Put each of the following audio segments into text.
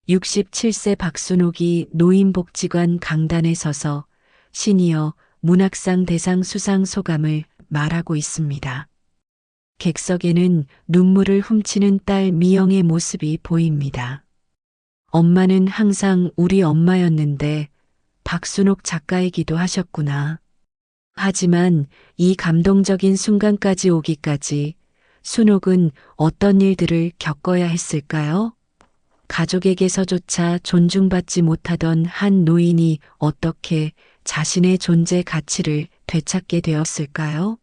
67세 박순옥이 노인복지관 강단에 서서 시니어 문학상 대상 수상 소감을 말하고 있습니다. 객석에는 눈물을 훔치는 딸 미영의 모습이 보입니다. 엄마는 항상 우리 엄마였는데 박순옥 작가이기도 하셨구나. 하지만 이 감동적인 순간까지 오기까지 순옥은 어떤 일들을 겪어야 했을까요? 가족에게서조차 존중받지 못하던 한 노인이 어떻게 자신의 존재 가치를 되찾게 되었을까요?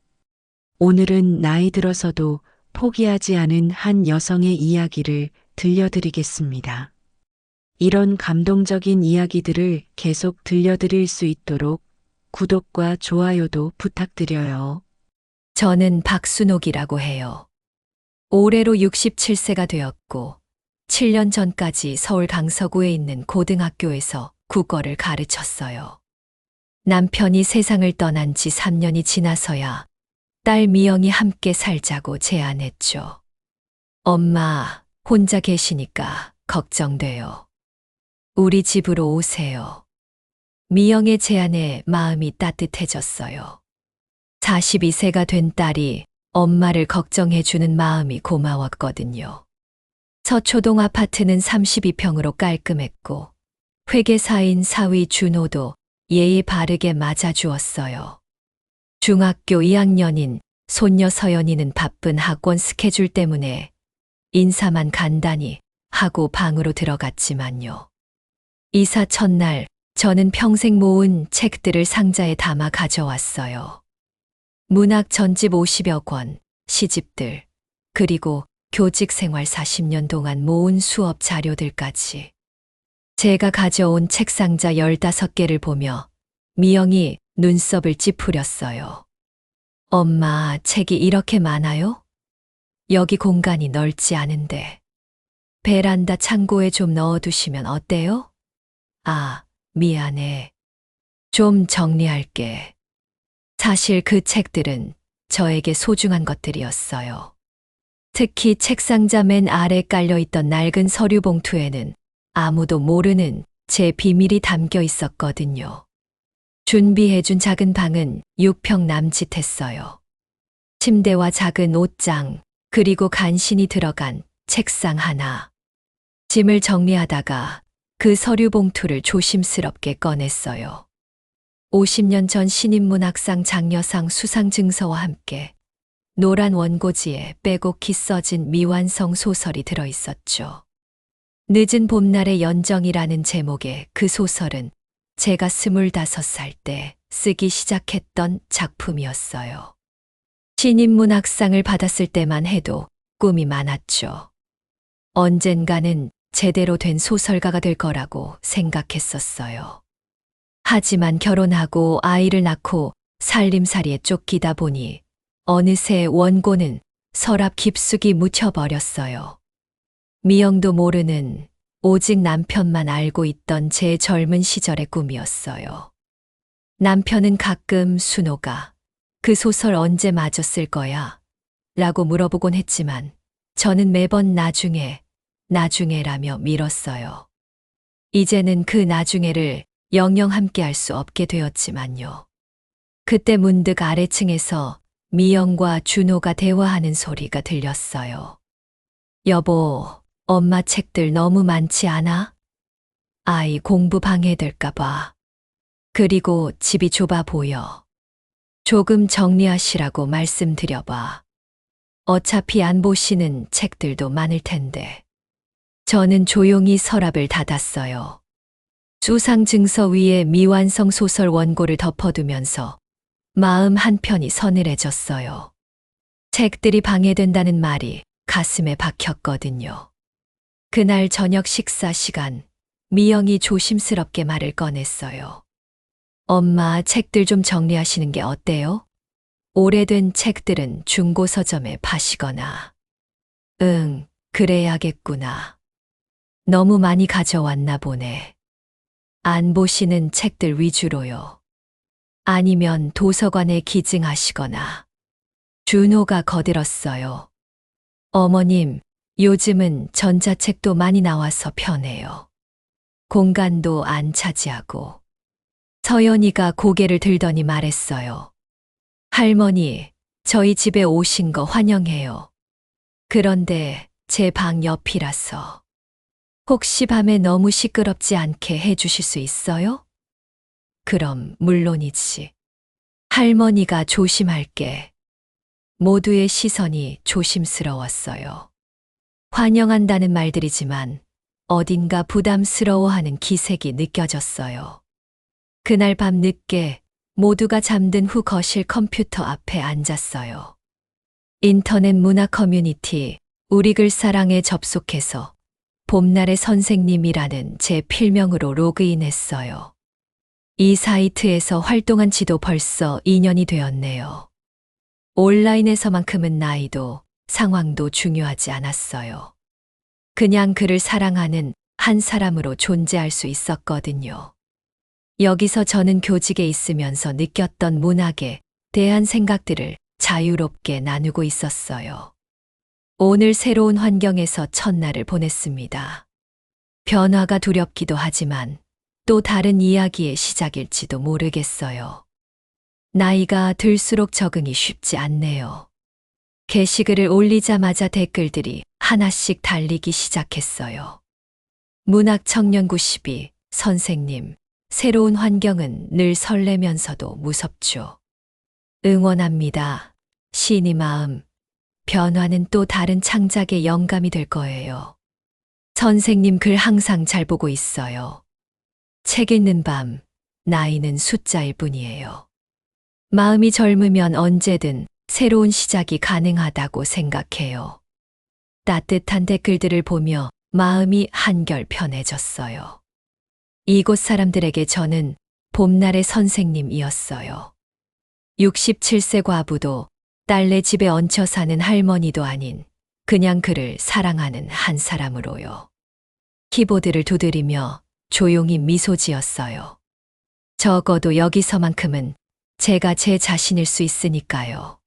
오늘은 나이 들어서도 포기하지 않은 한 여성의 이야기를 들려드리겠습니다. 이런 감동적인 이야기들을 계속 들려드릴 수 있도록 구독과 좋아요도 부탁드려요. 저는 박순옥이라고 해요. 올해로 67세가 되었고 7년 전까지 서울 강서구에 있는 고등학교에서 국어를 가르쳤어요. 남편이 세상을 떠난 지 3년이 지나서야 딸 미영이 함께 살자고 제안했죠. 엄마, 혼자 계시니까 걱정돼요. 우리 집으로 오세요. 미영의 제안에 마음이 따뜻해졌어요. 42세가 된 딸이 엄마를 걱정해주는 마음이 고마웠거든요. 서초동 아파트는 32평으로 깔끔했고 회계사인 사위 준호도 예의 바르게 맞아주었어요. 중학교 2학년인 손녀 서연이는 바쁜 학원 스케줄 때문에 인사만 간단히 하고 방으로 들어갔지만요. 이사 첫날 저는 평생 모은 책들을 상자에 담아 가져왔어요. 문학 전집 50여 권, 시집들, 그리고 교직 생활 40년 동안 모은 수업 자료들까지. 제가 가져온 책 상자 15개를 보며 미영이 눈썹을 찌푸렸어요. 엄마, 책이 이렇게 많아요? 여기 공간이 넓지 않은데. 베란다 창고에 좀 넣어두시면 어때요? 아, 미안해. 좀 정리할게. 사실 그 책들은 저에게 소중한 것들이었어요. 특히 책상자 맨 아래 깔려있던 낡은 서류 봉투에는 아무도 모르는 제 비밀이 담겨 있었거든요. 준비해준 작은 방은 6평 남짓했어요. 침대와 작은 옷장, 그리고 간신히 들어간 책상 하나. 짐을 정리하다가 그 서류 봉투를 조심스럽게 꺼냈어요. 50년 전 신인문학상 장려상 수상 증서와 함께 노란 원고지에 빼곡히 써진 미완성 소설이 들어있었죠. 늦은 봄날의 연정이라는 제목의 그 소설은 제가 25살 때 쓰기 시작했던 작품이었어요. 신인문학상을 받았을 때만 해도 꿈이 많았죠. 언젠가는 제대로 된 소설가가 될 거라고 생각했었어요. 하지만 결혼하고 아이를 낳고 살림살이에 쫓기다 보니 어느새 원고는 서랍 깊숙이 묻혀버렸어요. 미영도 모르는, 오직 남편만 알고 있던 제 젊은 시절의 꿈이었어요. 남편은 가끔 순옥아, 그 소설 언제 마저 쓸 거야? 라고 물어보곤 했지만 저는 매번 나중에라며 미뤘어요. 이제는 그 나중에를 영영 함께할 수 없게 되었지만요. 그때 문득 아래층에서 미영과 준호가 대화하는 소리가 들렸어요. 여보, 엄마 책들 너무 많지 않아? 아이 공부 방해될까봐. 그리고 집이 좁아 보여. 조금 정리하시라고 말씀드려봐. 어차피 안 보시는 책들도 많을 텐데. 저는 조용히 서랍을 닫았어요. 수상 증서 위에 미완성 소설 원고를 덮어두면서 마음 한편이 서늘해졌어요. 책들이 방해된다는 말이 가슴에 박혔거든요. 그날 저녁 식사 시간, 미영이 조심스럽게 말을 꺼냈어요. 엄마, 책들 좀 정리하시는 게 어때요? 오래된 책들은 중고 서점에 파시거나. 응, 그래야겠구나. 너무 많이 가져왔나 보네. 안 보시는 책들 위주로요. 아니면 도서관에 기증하시거나. 준호가 거들었어요. 어머님, 요즘은 전자책도 많이 나와서 편해요. 공간도 안 차지하고. 서연이가 고개를 들더니 말했어요. 할머니, 저희 집에 오신 거 환영해요. 그런데 제 방 옆이라서 혹시 밤에 너무 시끄럽지 않게 해주실 수 있어요? 그럼 물론이지. 할머니가 조심할게. 모두의 시선이 조심스러웠어요. 환영한다는 말들이지만 어딘가 부담스러워하는 기색이 느껴졌어요. 그날 밤 늦게 모두가 잠든 후 거실 컴퓨터 앞에 앉았어요. 인터넷 문화 커뮤니티 우리 글사랑에 접속해서 봄날의 선생님이라는 제 필명으로 로그인했어요. 이 사이트에서 활동한 지도 벌써 2년이 되었네요. 온라인에서만큼은 나이도 상황도 중요하지 않았어요. 그냥 그를 사랑하는 한 사람으로 존재할 수 있었거든요. 여기서 저는 교직에 있으면서 느꼈던 문학에 대한 생각들을 자유롭게 나누고 있었어요. 오늘 새로운 환경에서 첫날을 보냈습니다. 변화가 두렵기도 하지만 또 다른 이야기의 시작일지도 모르겠어요. 나이가 들수록 적응이 쉽지 않네요. 게시글을 올리자마자 댓글들이 하나씩 달리기 시작했어요. 문학 청년 92, 선생님, 새로운 환경은 늘 설레면서도 무섭죠. 응원합니다. 시인의 마음, 변화는 또 다른 창작의 영감이 될 거예요. 선생님 글 항상 잘 보고 있어요. 책 읽는 밤, 나이는 숫자일 뿐이에요. 마음이 젊으면 언제든 새로운 시작이 가능하다고 생각해요. 따뜻한 댓글들을 보며 마음이 한결 편해졌어요. 이곳 사람들에게 저는 봄날의 선생님이었어요. 67세 과부도 딸내 집에 얹혀 사는 할머니도 아닌 그냥 그를 사랑하는 한 사람으로요. 키보드를 두드리며 조용히 미소 지었어요. 적어도 여기서만큼은 제가 제 자신일 수 있으니까요.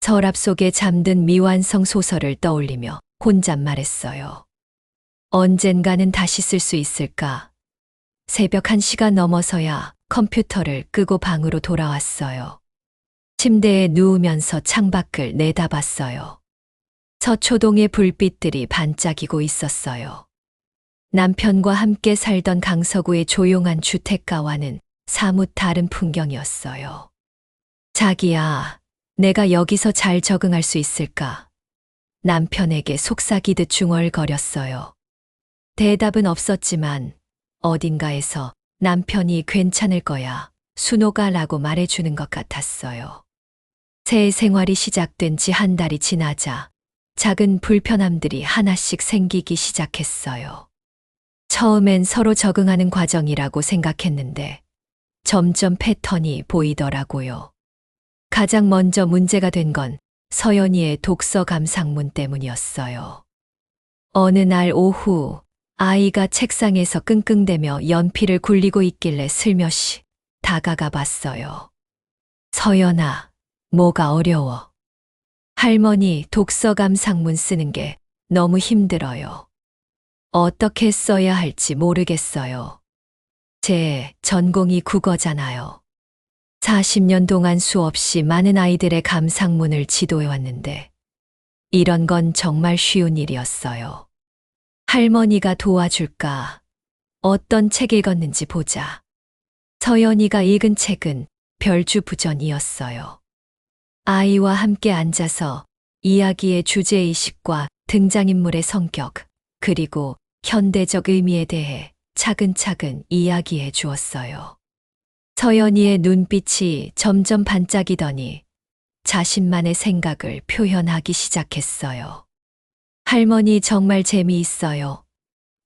서랍 속에 잠든 미완성 소설을 떠올리며 혼잣말했어요. 언젠가는 다시 쓸 수 있을까? 새벽 1시가 넘어서야 컴퓨터를 끄고 방으로 돌아왔어요. 침대에 누우면서 창밖을 내다봤어요. 서초동의 불빛들이 반짝이고 있었어요. 남편과 함께 살던 강서구의 조용한 주택가와는 사뭇 다른 풍경이었어요. 자기야, 내가 여기서 잘 적응할 수 있을까? 남편에게 속삭이듯 중얼거렸어요. 대답은 없었지만 어딘가에서 남편이 괜찮을 거야, 순호가라고 말해주는 것 같았어요. 새 생활이 시작된 지 한 달이 지나자 작은 불편함들이 하나씩 생기기 시작했어요. 처음엔 서로 적응하는 과정이라고 생각했는데 점점 패턴이 보이더라고요. 가장 먼저 문제가 된 건 서연이의 독서 감상문 때문이었어요. 어느 날 오후 아이가 책상에서 끙끙대며 연필을 굴리고 있길래 슬며시 다가가 봤어요. 서연아, 뭐가 어려워? 할머니, 독서 감상문 쓰는 게 너무 힘들어요. 어떻게 써야 할지 모르겠어요. 제 전공이 국어잖아요. 40년 동안 수없이 많은 아이들의 감상문을 지도해왔는데 이런 건 정말 쉬운 일이었어요. 할머니가 도와줄까? 어떤 책 읽었는지 보자. 서연이가 읽은 책은 별주부전이었어요. 아이와 함께 앉아서 이야기의 주제의식과 등장인물의 성격, 그리고 현대적 의미에 대해 차근차근 이야기해 주었어요. 서연이의 눈빛이 점점 반짝이더니 자신만의 생각을 표현하기 시작했어요. 할머니 정말 재미있어요.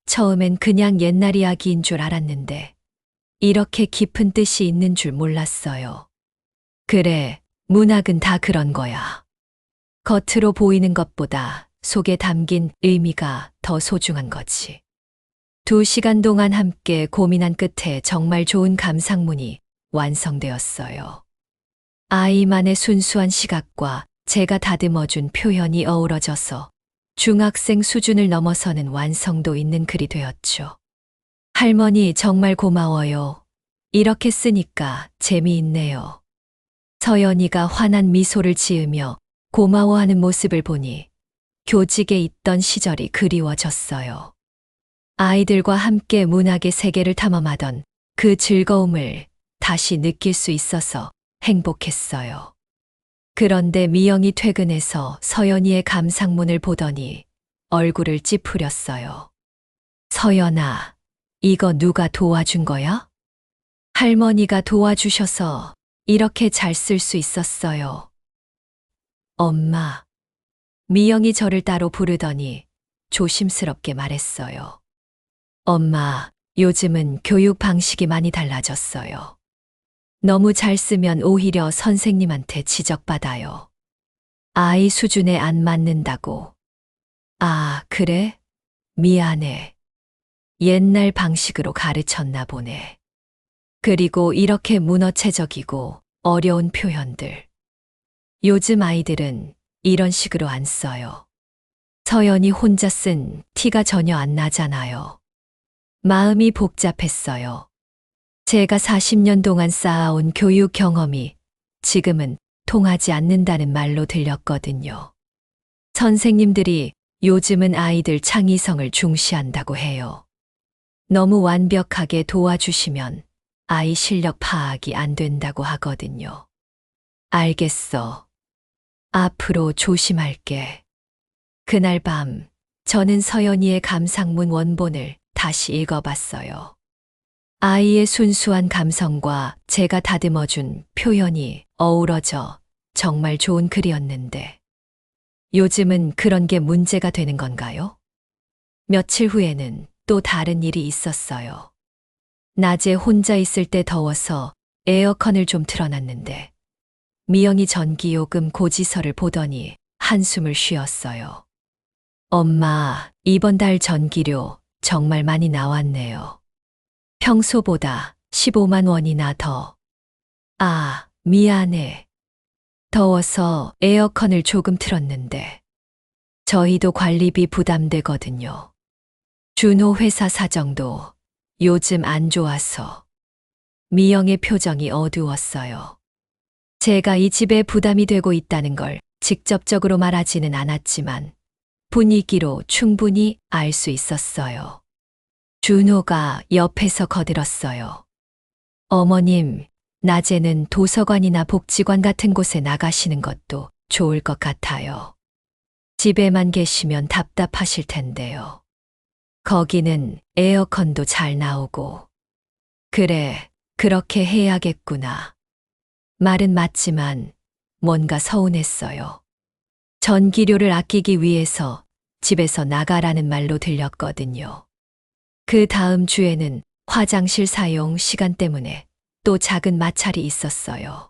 처음엔 그냥 옛날 이야기인 줄 알았는데 이렇게 깊은 뜻이 있는 줄 몰랐어요. 그래, 문학은 다 그런 거야. 겉으로 보이는 것보다 속에 담긴 의미가 더 소중한 거지. 2시간 동안 함께 고민한 끝에 정말 좋은 감상문이 완성되었어요. 아이만의 순수한 시각과 제가 다듬어준 표현이 어우러져서 중학생 수준을 넘어서는 완성도 있는 글이 되었죠. 할머니 정말 고마워요. 이렇게 쓰니까 재미있네요. 서연이가 환한 미소를 지으며 고마워하는 모습을 보니 교직에 있던 시절이 그리워졌어요. 아이들과 함께 문학의 세계를 탐험하던 그 즐거움을 다시 느낄 수 있어서 행복했어요. 그런데 미영이 퇴근해서 서연이의 감상문을 보더니 얼굴을 찌푸렸어요. 서연아, 이거 누가 도와준 거야? 할머니가 도와주셔서 이렇게 잘 쓸 수 있었어요. 엄마. 미영이 저를 따로 부르더니 조심스럽게 말했어요. 엄마, 요즘은 교육 방식이 많이 달라졌어요. 너무 잘 쓰면 오히려 선생님한테 지적받아요. 아이 수준에 안 맞는다고. 아, 그래? 미안해. 옛날 방식으로 가르쳤나 보네. 그리고 이렇게 문어체적이고 어려운 표현들. 요즘 아이들은 이런 식으로 안 써요. 서연이 혼자 쓴 티가 전혀 안 나잖아요. 마음이 복잡했어요. 제가 40년 동안 쌓아온 교육 경험이 지금은 통하지 않는다는 말로 들렸거든요. 선생님들이 요즘은 아이들 창의성을 중시한다고 해요. 너무 완벽하게 도와주시면 아이 실력 파악이 안 된다고 하거든요. 알겠어. 앞으로 조심할게. 그날 밤, 저는 서연이의 감상문 원본을 다시 읽어봤어요. 아이의 순수한 감성과 제가 다듬어준 표현이 어우러져 정말 좋은 글이었는데, 요즘은 그런 게 문제가 되는 건가요? 며칠 후에는 또 다른 일이 있었어요. 낮에 혼자 있을 때 더워서 에어컨을 좀 틀어놨는데, 미영이 전기요금 고지서를 보더니 한숨을 쉬었어요. 엄마, 이번 달 전기료 정말 많이 나왔네요. 평소보다 15만 원이나 더. 아, 미안해. 더워서 에어컨을 조금 틀었는데. 저희도 관리비 부담되거든요. 준호 회사 사정도 요즘 안 좋아서. 미영의 표정이 어두웠어요. 제가 이 집에 부담이 되고 있다는 걸 직접적으로 말하지는 않았지만 분위기로 충분히 알 수 있었어요. 준호가 옆에서 거들었어요. 어머님, 낮에는 도서관이나 복지관 같은 곳에 나가시는 것도 좋을 것 같아요. 집에만 계시면 답답하실 텐데요. 거기는 에어컨도 잘 나오고. 그래, 그렇게 해야겠구나. 말은 맞지만 뭔가 서운했어요. 전기료를 아끼기 위해서 집에서 나가라는 말로 들렸거든요. 그 다음 주에는 화장실 사용 시간 때문에 또 작은 마찰이 있었어요.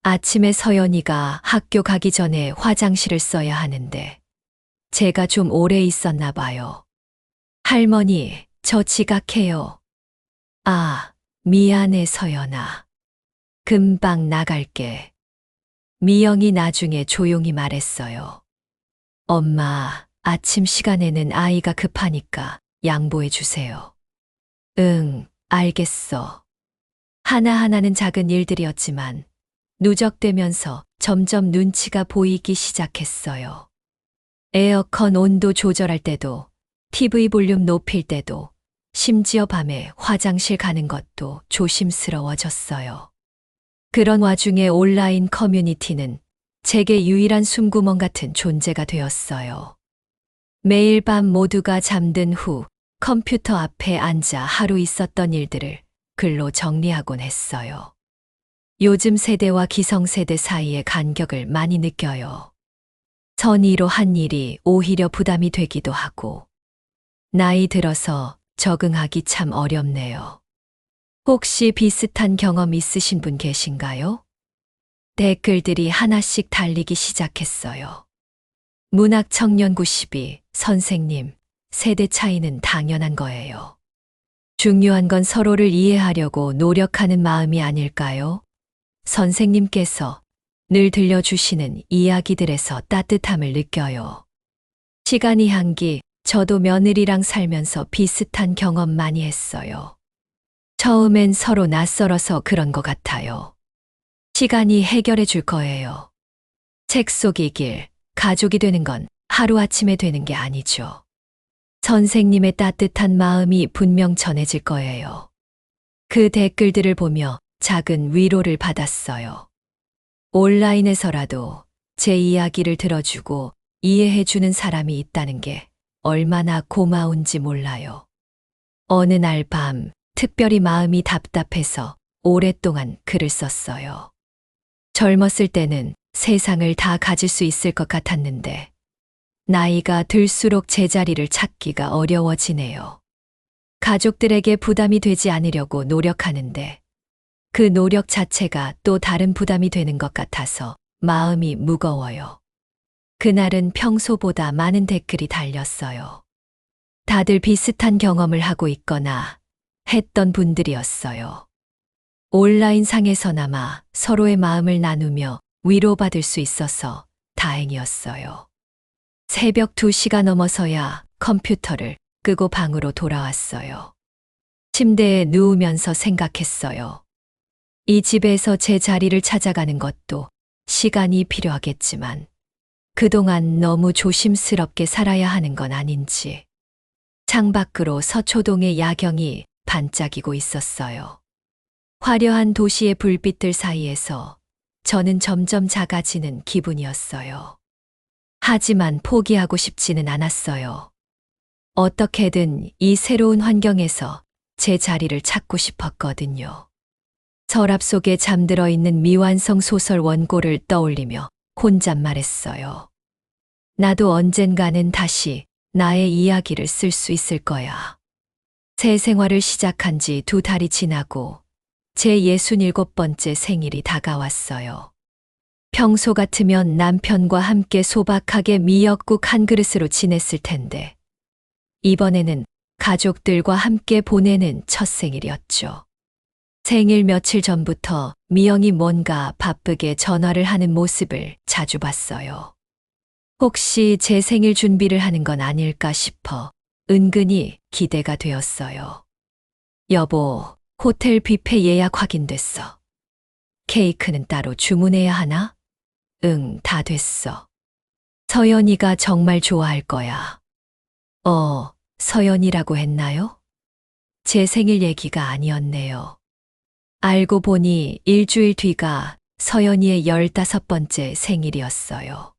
아침에 서연이가 학교 가기 전에 화장실을 써야 하는데 제가 좀 오래 있었나 봐요. 할머니, 저 지각해요. 아, 미안해 서연아. 금방 나갈게. 미영이 나중에 조용히 말했어요. 엄마, 아침 시간에는 아이가 급하니까 양보해 주세요. 응, 알겠어. 하나하나는 작은 일들이었지만 누적되면서 점점 눈치가 보이기 시작했어요. 에어컨 온도 조절할 때도, TV 볼륨 높일 때도, 심지어 밤에 화장실 가는 것도 조심스러워졌어요. 그런 와중에 온라인 커뮤니티는 제게 유일한 숨구멍 같은 존재가 되었어요. 매일 밤 모두가 잠든 후 컴퓨터 앞에 앉아 하루 있었던 일들을 글로 정리하곤 했어요. 요즘 세대와 기성세대 사이의 간격을 많이 느껴요. 선의로 한 일이 오히려 부담이 되기도 하고, 나이 들어서 적응하기 참 어렵네요. 혹시 비슷한 경험 있으신 분 계신가요? 댓글들이 하나씩 달리기 시작했어요. 문학 청년 92, 선생님, 세대 차이는 당연한 거예요. 중요한 건 서로를 이해하려고 노력하는 마음이 아닐까요? 선생님께서 늘 들려주시는 이야기들에서 따뜻함을 느껴요. 시간이 향기, 저도 며느리랑 살면서 비슷한 경험 많이 했어요. 처음엔 서로 낯설어서 그런 것 같아요. 시간이 해결해 줄 거예요. 책 속의 길, 가족이 되는 건 하루아침에 되는 게 아니죠. 선생님의 따뜻한 마음이 분명 전해질 거예요. 그 댓글들을 보며 작은 위로를 받았어요. 온라인에서라도 제 이야기를 들어주고 이해해주는 사람이 있다는 게 얼마나 고마운지 몰라요. 어느 날 밤, 특별히 마음이 답답해서 오랫동안 글을 썼어요. 젊었을 때는 세상을 다 가질 수 있을 것 같았는데, 나이가 들수록 제자리를 찾기가 어려워지네요. 가족들에게 부담이 되지 않으려고 노력하는데, 그 노력 자체가 또 다른 부담이 되는 것 같아서 마음이 무거워요. 그날은 평소보다 많은 댓글이 달렸어요. 다들 비슷한 경험을 하고 있거나 했던 분들이었어요. 온라인 상에서나마 서로의 마음을 나누며 위로받을 수 있어서 다행이었어요. 새벽 2시가 넘어서야 컴퓨터를 끄고 방으로 돌아왔어요. 침대에 누우면서 생각했어요. 이 집에서 제 자리를 찾아가는 것도 시간이 필요하겠지만 그동안 너무 조심스럽게 살아야 하는 건 아닌지. 창밖으로 서초동의 야경이 반짝이고 있었어요. 화려한 도시의 불빛들 사이에서 저는 점점 작아지는 기분이었어요. 하지만 포기하고 싶지는 않았어요. 어떻게든 이 새로운 환경에서 제 자리를 찾고 싶었거든요. 서랍 속에 잠들어 있는 미완성 소설 원고를 떠올리며 혼잣말했어요. 나도 언젠가는 다시 나의 이야기를 쓸 수 있을 거야. 새 생활을 시작한 지 2달이 지나고 제 67번째 생일이 다가왔어요. 평소 같으면 남편과 함께 소박하게 미역국 한 그릇으로 지냈을 텐데, 이번에는 가족들과 함께 보내는 첫 생일이었죠. 생일 며칠 전부터 미영이 뭔가 바쁘게 전화를 하는 모습을 자주 봤어요. 혹시 제 생일 준비를 하는 건 아닐까 싶어 은근히 기대가 되었어요. 여보, 호텔 뷔페 예약 확인됐어. 케이크는 따로 주문해야 하나? 응, 다 됐어. 서연이가 정말 좋아할 거야. 서연이라고 했나요? 제 생일 얘기가 아니었네요. 알고 보니 일주일 뒤가 서연이의 15번째 생일이었어요.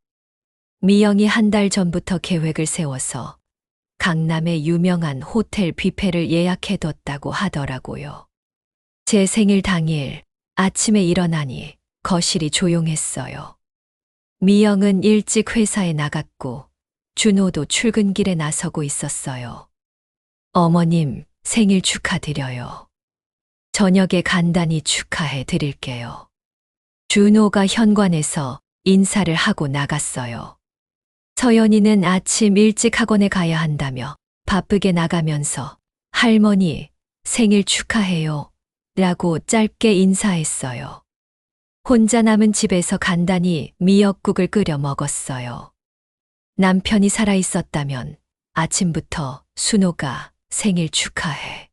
미영이 한 달 전부터 계획을 세워서 강남의 유명한 호텔 뷔페를 예약해뒀다고 하더라고요. 제 생일 당일 아침에 일어나니 거실이 조용했어요. 미영은 일찍 회사에 나갔고 준호도 출근길에 나서고 있었어요. 어머님, 생일 축하드려요. 저녁에 간단히 축하해 드릴게요. 준호가 현관에서 인사를 하고 나갔어요. 서연이는 아침 일찍 학원에 가야 한다며 바쁘게 나가면서 할머니, 생일 축하해요. 라고 짧게 인사했어요. 혼자 남은 집에서 간단히 미역국을 끓여 먹었어요. 남편이 살아있었다면 아침부터 순호가 생일 축하해.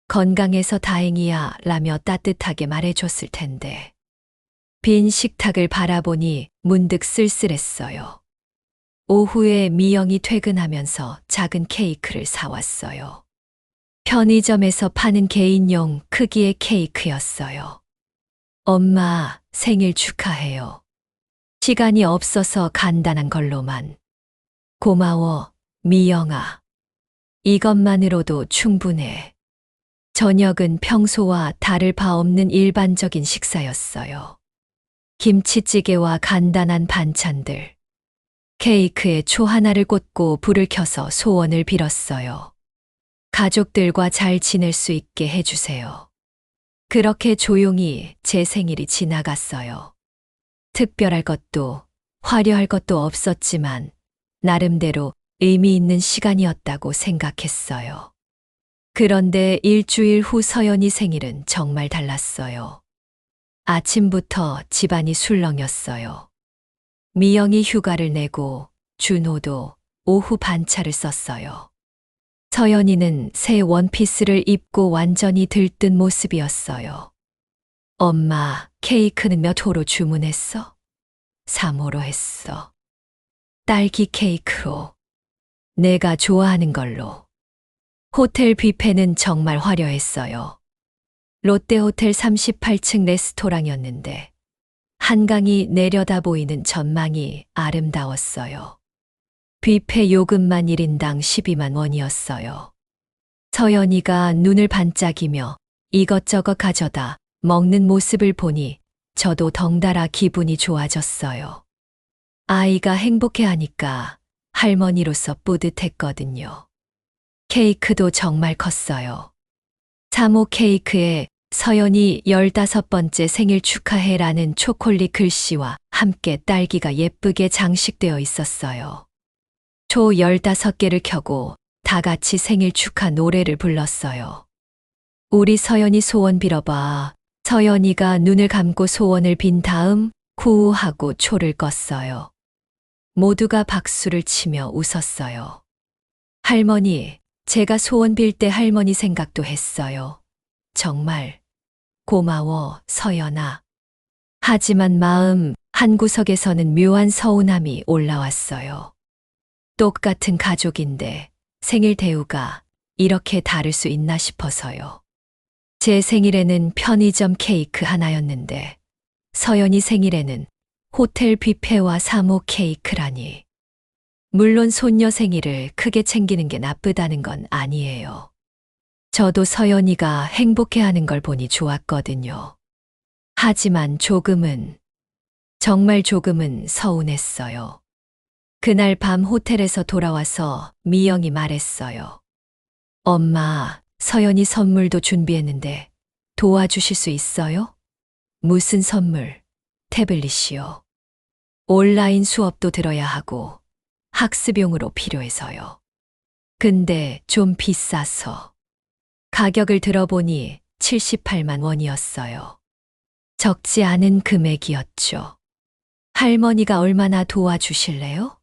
건강해서 다행이야 라며 따뜻하게 말해줬을 텐데. 빈 식탁을 바라보니 문득 쓸쓸했어요. 오후에 미영이 퇴근하면서 작은 케이크를 사왔어요. 편의점에서 파는 개인용 크기의 케이크였어요. 엄마, 생일 축하해요. 시간이 없어서 간단한 걸로만. 고마워, 미영아. 이것만으로도 충분해. 저녁은 평소와 다를 바 없는 일반적인 식사였어요. 김치찌개와 간단한 반찬들. 케이크에 초 하나를 꽂고 불을 켜서 소원을 빌었어요. 가족들과 잘 지낼 수 있게 해주세요. 그렇게 조용히 제 생일이 지나갔어요. 특별할 것도 화려할 것도 없었지만 나름대로 의미 있는 시간이었다고 생각했어요. 그런데 일주일 후 서연이 생일은 정말 달랐어요. 아침부터 집안이 술렁였어요. 미영이 휴가를 내고 준호도 오후 반차를 썼어요. 서연이는 새 원피스를 입고 완전히 들뜬 모습이었어요. 엄마, 케이크는 몇 호로 주문했어? 3호로 했어. 딸기 케이크로. 내가 좋아하는 걸로. 호텔 뷔페는 정말 화려했어요. 롯데호텔 38층 레스토랑이었는데 한강이 내려다 보이는 전망이 아름다웠어요. 뷔페 요금만 1인당 12만 원이었어요. 서연이가 눈을 반짝이며 이것저것 가져다 먹는 모습을 보니 저도 덩달아 기분이 좋아졌어요. 아이가 행복해하니까 할머니로서 뿌듯했거든요. 케이크도 정말 컸어요. 3호 케이크에 서연이 15번째 생일 축하해라는 초콜릿 글씨와 함께 딸기가 예쁘게 장식되어 있었어요. 초 15개를 켜고 다 같이 생일 축하 노래를 불렀어요. 우리 서연이 소원 빌어봐. 서연이가 눈을 감고 소원을 빈 다음 구우하고 초를 껐어요. 모두가 박수를 치며 웃었어요. 할머니, 제가 소원 빌 때 할머니 생각도 했어요. 정말 고마워, 서연아. 하지만 마음 한구석에서는 묘한 서운함이 올라왔어요. 똑같은 가족인데 생일 대우가 이렇게 다를 수 있나 싶어서요. 제 생일에는 편의점 케이크 하나였는데 서연이 생일에는 호텔 뷔페와 3호 케이크라니. 물론 손녀 생일을 크게 챙기는 게 나쁘다는 건 아니에요. 저도 서연이가 행복해하는 걸 보니 좋았거든요. 하지만 조금은, 정말 조금은 서운했어요. 그날 밤 호텔에서 돌아와서 미영이 말했어요. 엄마, 서연이 선물도 준비했는데 도와주실 수 있어요? 무슨 선물? 태블릿이요. 온라인 수업도 들어야 하고 학습용으로 필요해서요. 근데 좀 비싸서. 가격을 들어보니 78만 원이었어요. 적지 않은 금액이었죠. 할머니가 얼마나 도와주실래요?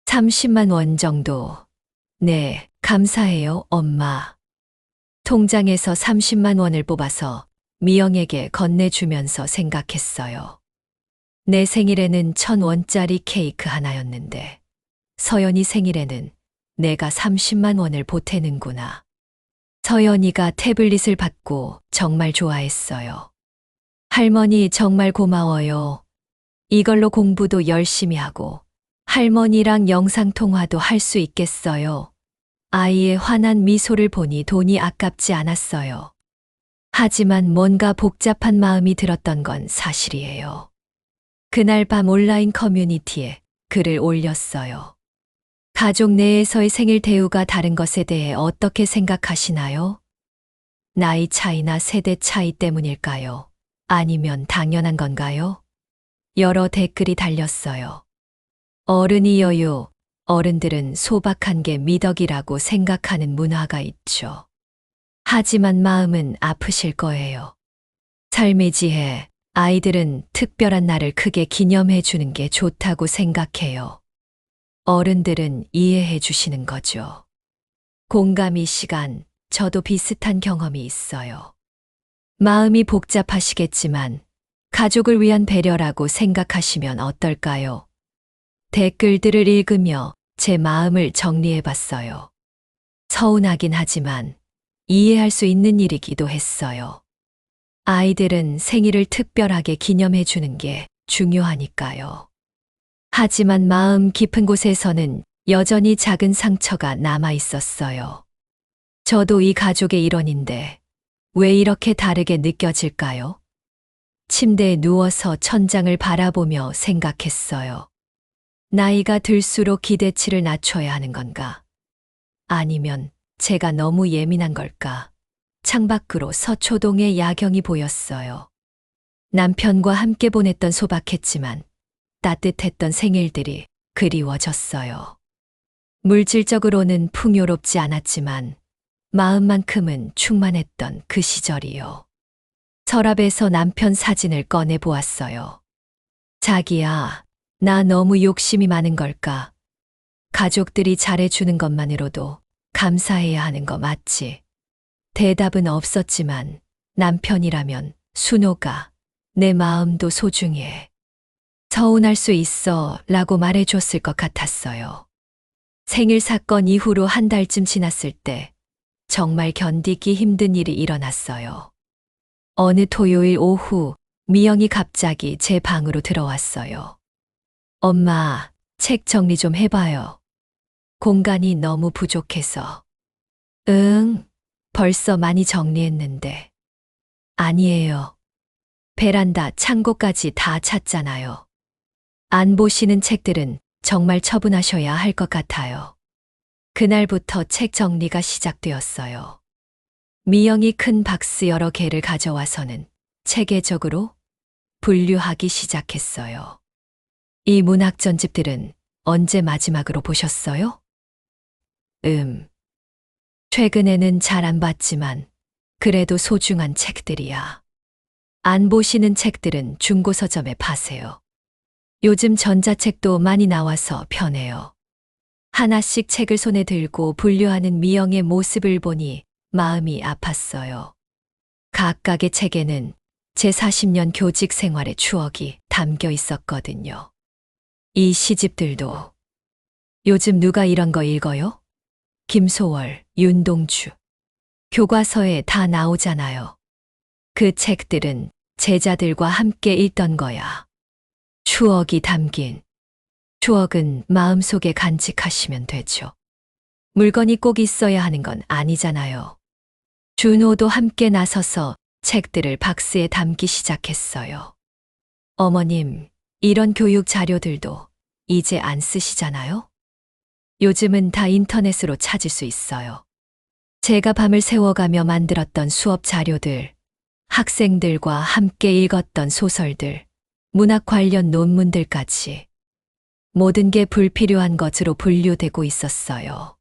30만 원 정도. 네, 감사해요, 엄마. 통장에서 30만 원을 뽑아서 미영에게 건네주면서 생각했어요. 내 생일에는 1,000원짜리 케이크 하나였는데 서연이 생일에는 내가 30만 원을 보태는구나. 서연이가 태블릿을 받고 정말 좋아했어요. 할머니 정말 고마워요. 이걸로 공부도 열심히 하고 할머니랑 영상통화도 할 수 있겠어요. 아이의 환한 미소를 보니 돈이 아깝지 않았어요. 하지만 뭔가 복잡한 마음이 들었던 건 사실이에요. 그날 밤 온라인 커뮤니티에 글을 올렸어요. 가족 내에서의 생일 대우가 다른 것에 대해 어떻게 생각하시나요? 나이 차이나 세대 차이 때문일까요? 아니면 당연한 건가요? 여러 댓글이 달렸어요. 어른이여요. 어른들은 소박한 게 미덕이라고 생각하는 문화가 있죠. 하지만 마음은 아프실 거예요. 삶의 지혜, 아이들은 특별한 날을 크게 기념해 주는 게 좋다고 생각해요. 어른들은 이해해 주시는 거죠. 공감이 시간, 저도 비슷한 경험이 있어요. 마음이 복잡하시겠지만 가족을 위한 배려라고 생각하시면 어떨까요? 댓글들을 읽으며 제 마음을 정리해 봤어요. 서운하긴 하지만 이해할 수 있는 일이기도 했어요. 아이들은 생일을 특별하게 기념해 주는 게 중요하니까요. 하지만 마음 깊은 곳에서는 여전히 작은 상처가 남아 있었어요. 저도 이 가족의 일원인데 왜 이렇게 다르게 느껴질까요? 침대에 누워서 천장을 바라보며 생각했어요. 나이가 들수록 기대치를 낮춰야 하는 건가? 아니면 제가 너무 예민한 걸까? 창밖으로 서초동의 야경이 보였어요. 남편과 함께 보냈던 소박했지만 따뜻했던 생일들이 그리워졌어요. 물질적으로는 풍요롭지 않았지만 마음만큼은 충만했던 그 시절이요. 서랍에서 남편 사진을 꺼내 보았어요. 자기야, 나 너무 욕심이 많은 걸까? 가족들이 잘해주는 것만으로도 감사해야 하는 거 맞지? 대답은 없었지만 남편이라면 순호가 내 마음도 소중해. 서운할 수 있어 라고 말해줬을 것 같았어요. 생일 사건 이후로 한 달쯤 지났을 때 정말 견디기 힘든 일이 일어났어요. 어느 토요일 오후 미영이 갑자기 제 방으로 들어왔어요. 엄마, 책 정리 좀 해봐요. 공간이 너무 부족해서. 응, 벌써 많이 정리했는데. 아니에요. 베란다, 창고까지 다 찼잖아요. 안 보시는 책들은 정말 처분하셔야 할 것 같아요. 그날부터 책 정리가 시작되었어요. 미영이 큰 박스 여러 개를 가져와서는 체계적으로 분류하기 시작했어요. 이 문학 전집들은 언제 마지막으로 보셨어요? 최근에는 잘 안 봤지만 그래도 소중한 책들이야. 안 보시는 책들은 중고 서점에 파세요. 요즘 전자책도 많이 나와서 편해요. 하나씩 책을 손에 들고 분류하는 미영의 모습을 보니 마음이 아팠어요. 각각의 책에는 제 40년 교직 생활의 추억이 담겨 있었거든요. 이 시집들도 요즘 누가 이런 거 읽어요? 김소월, 윤동주. 교과서에 다 나오잖아요. 그 책들은 제자들과 함께 읽던 거야. 추억이 담긴. 추억은 마음속에 간직하시면 되죠. 물건이 꼭 있어야 하는 건 아니잖아요. 준호도 함께 나서서 책들을 박스에 담기 시작했어요. 어머님, 이런 교육 자료들도 이제 안 쓰시잖아요? 요즘은 다 인터넷으로 찾을 수 있어요. 제가 밤을 새워가며 만들었던 수업 자료들, 학생들과 함께 읽었던 소설들, 문학 관련 논문들까지 모든 게 불필요한 것으로 분류되고 있었어요.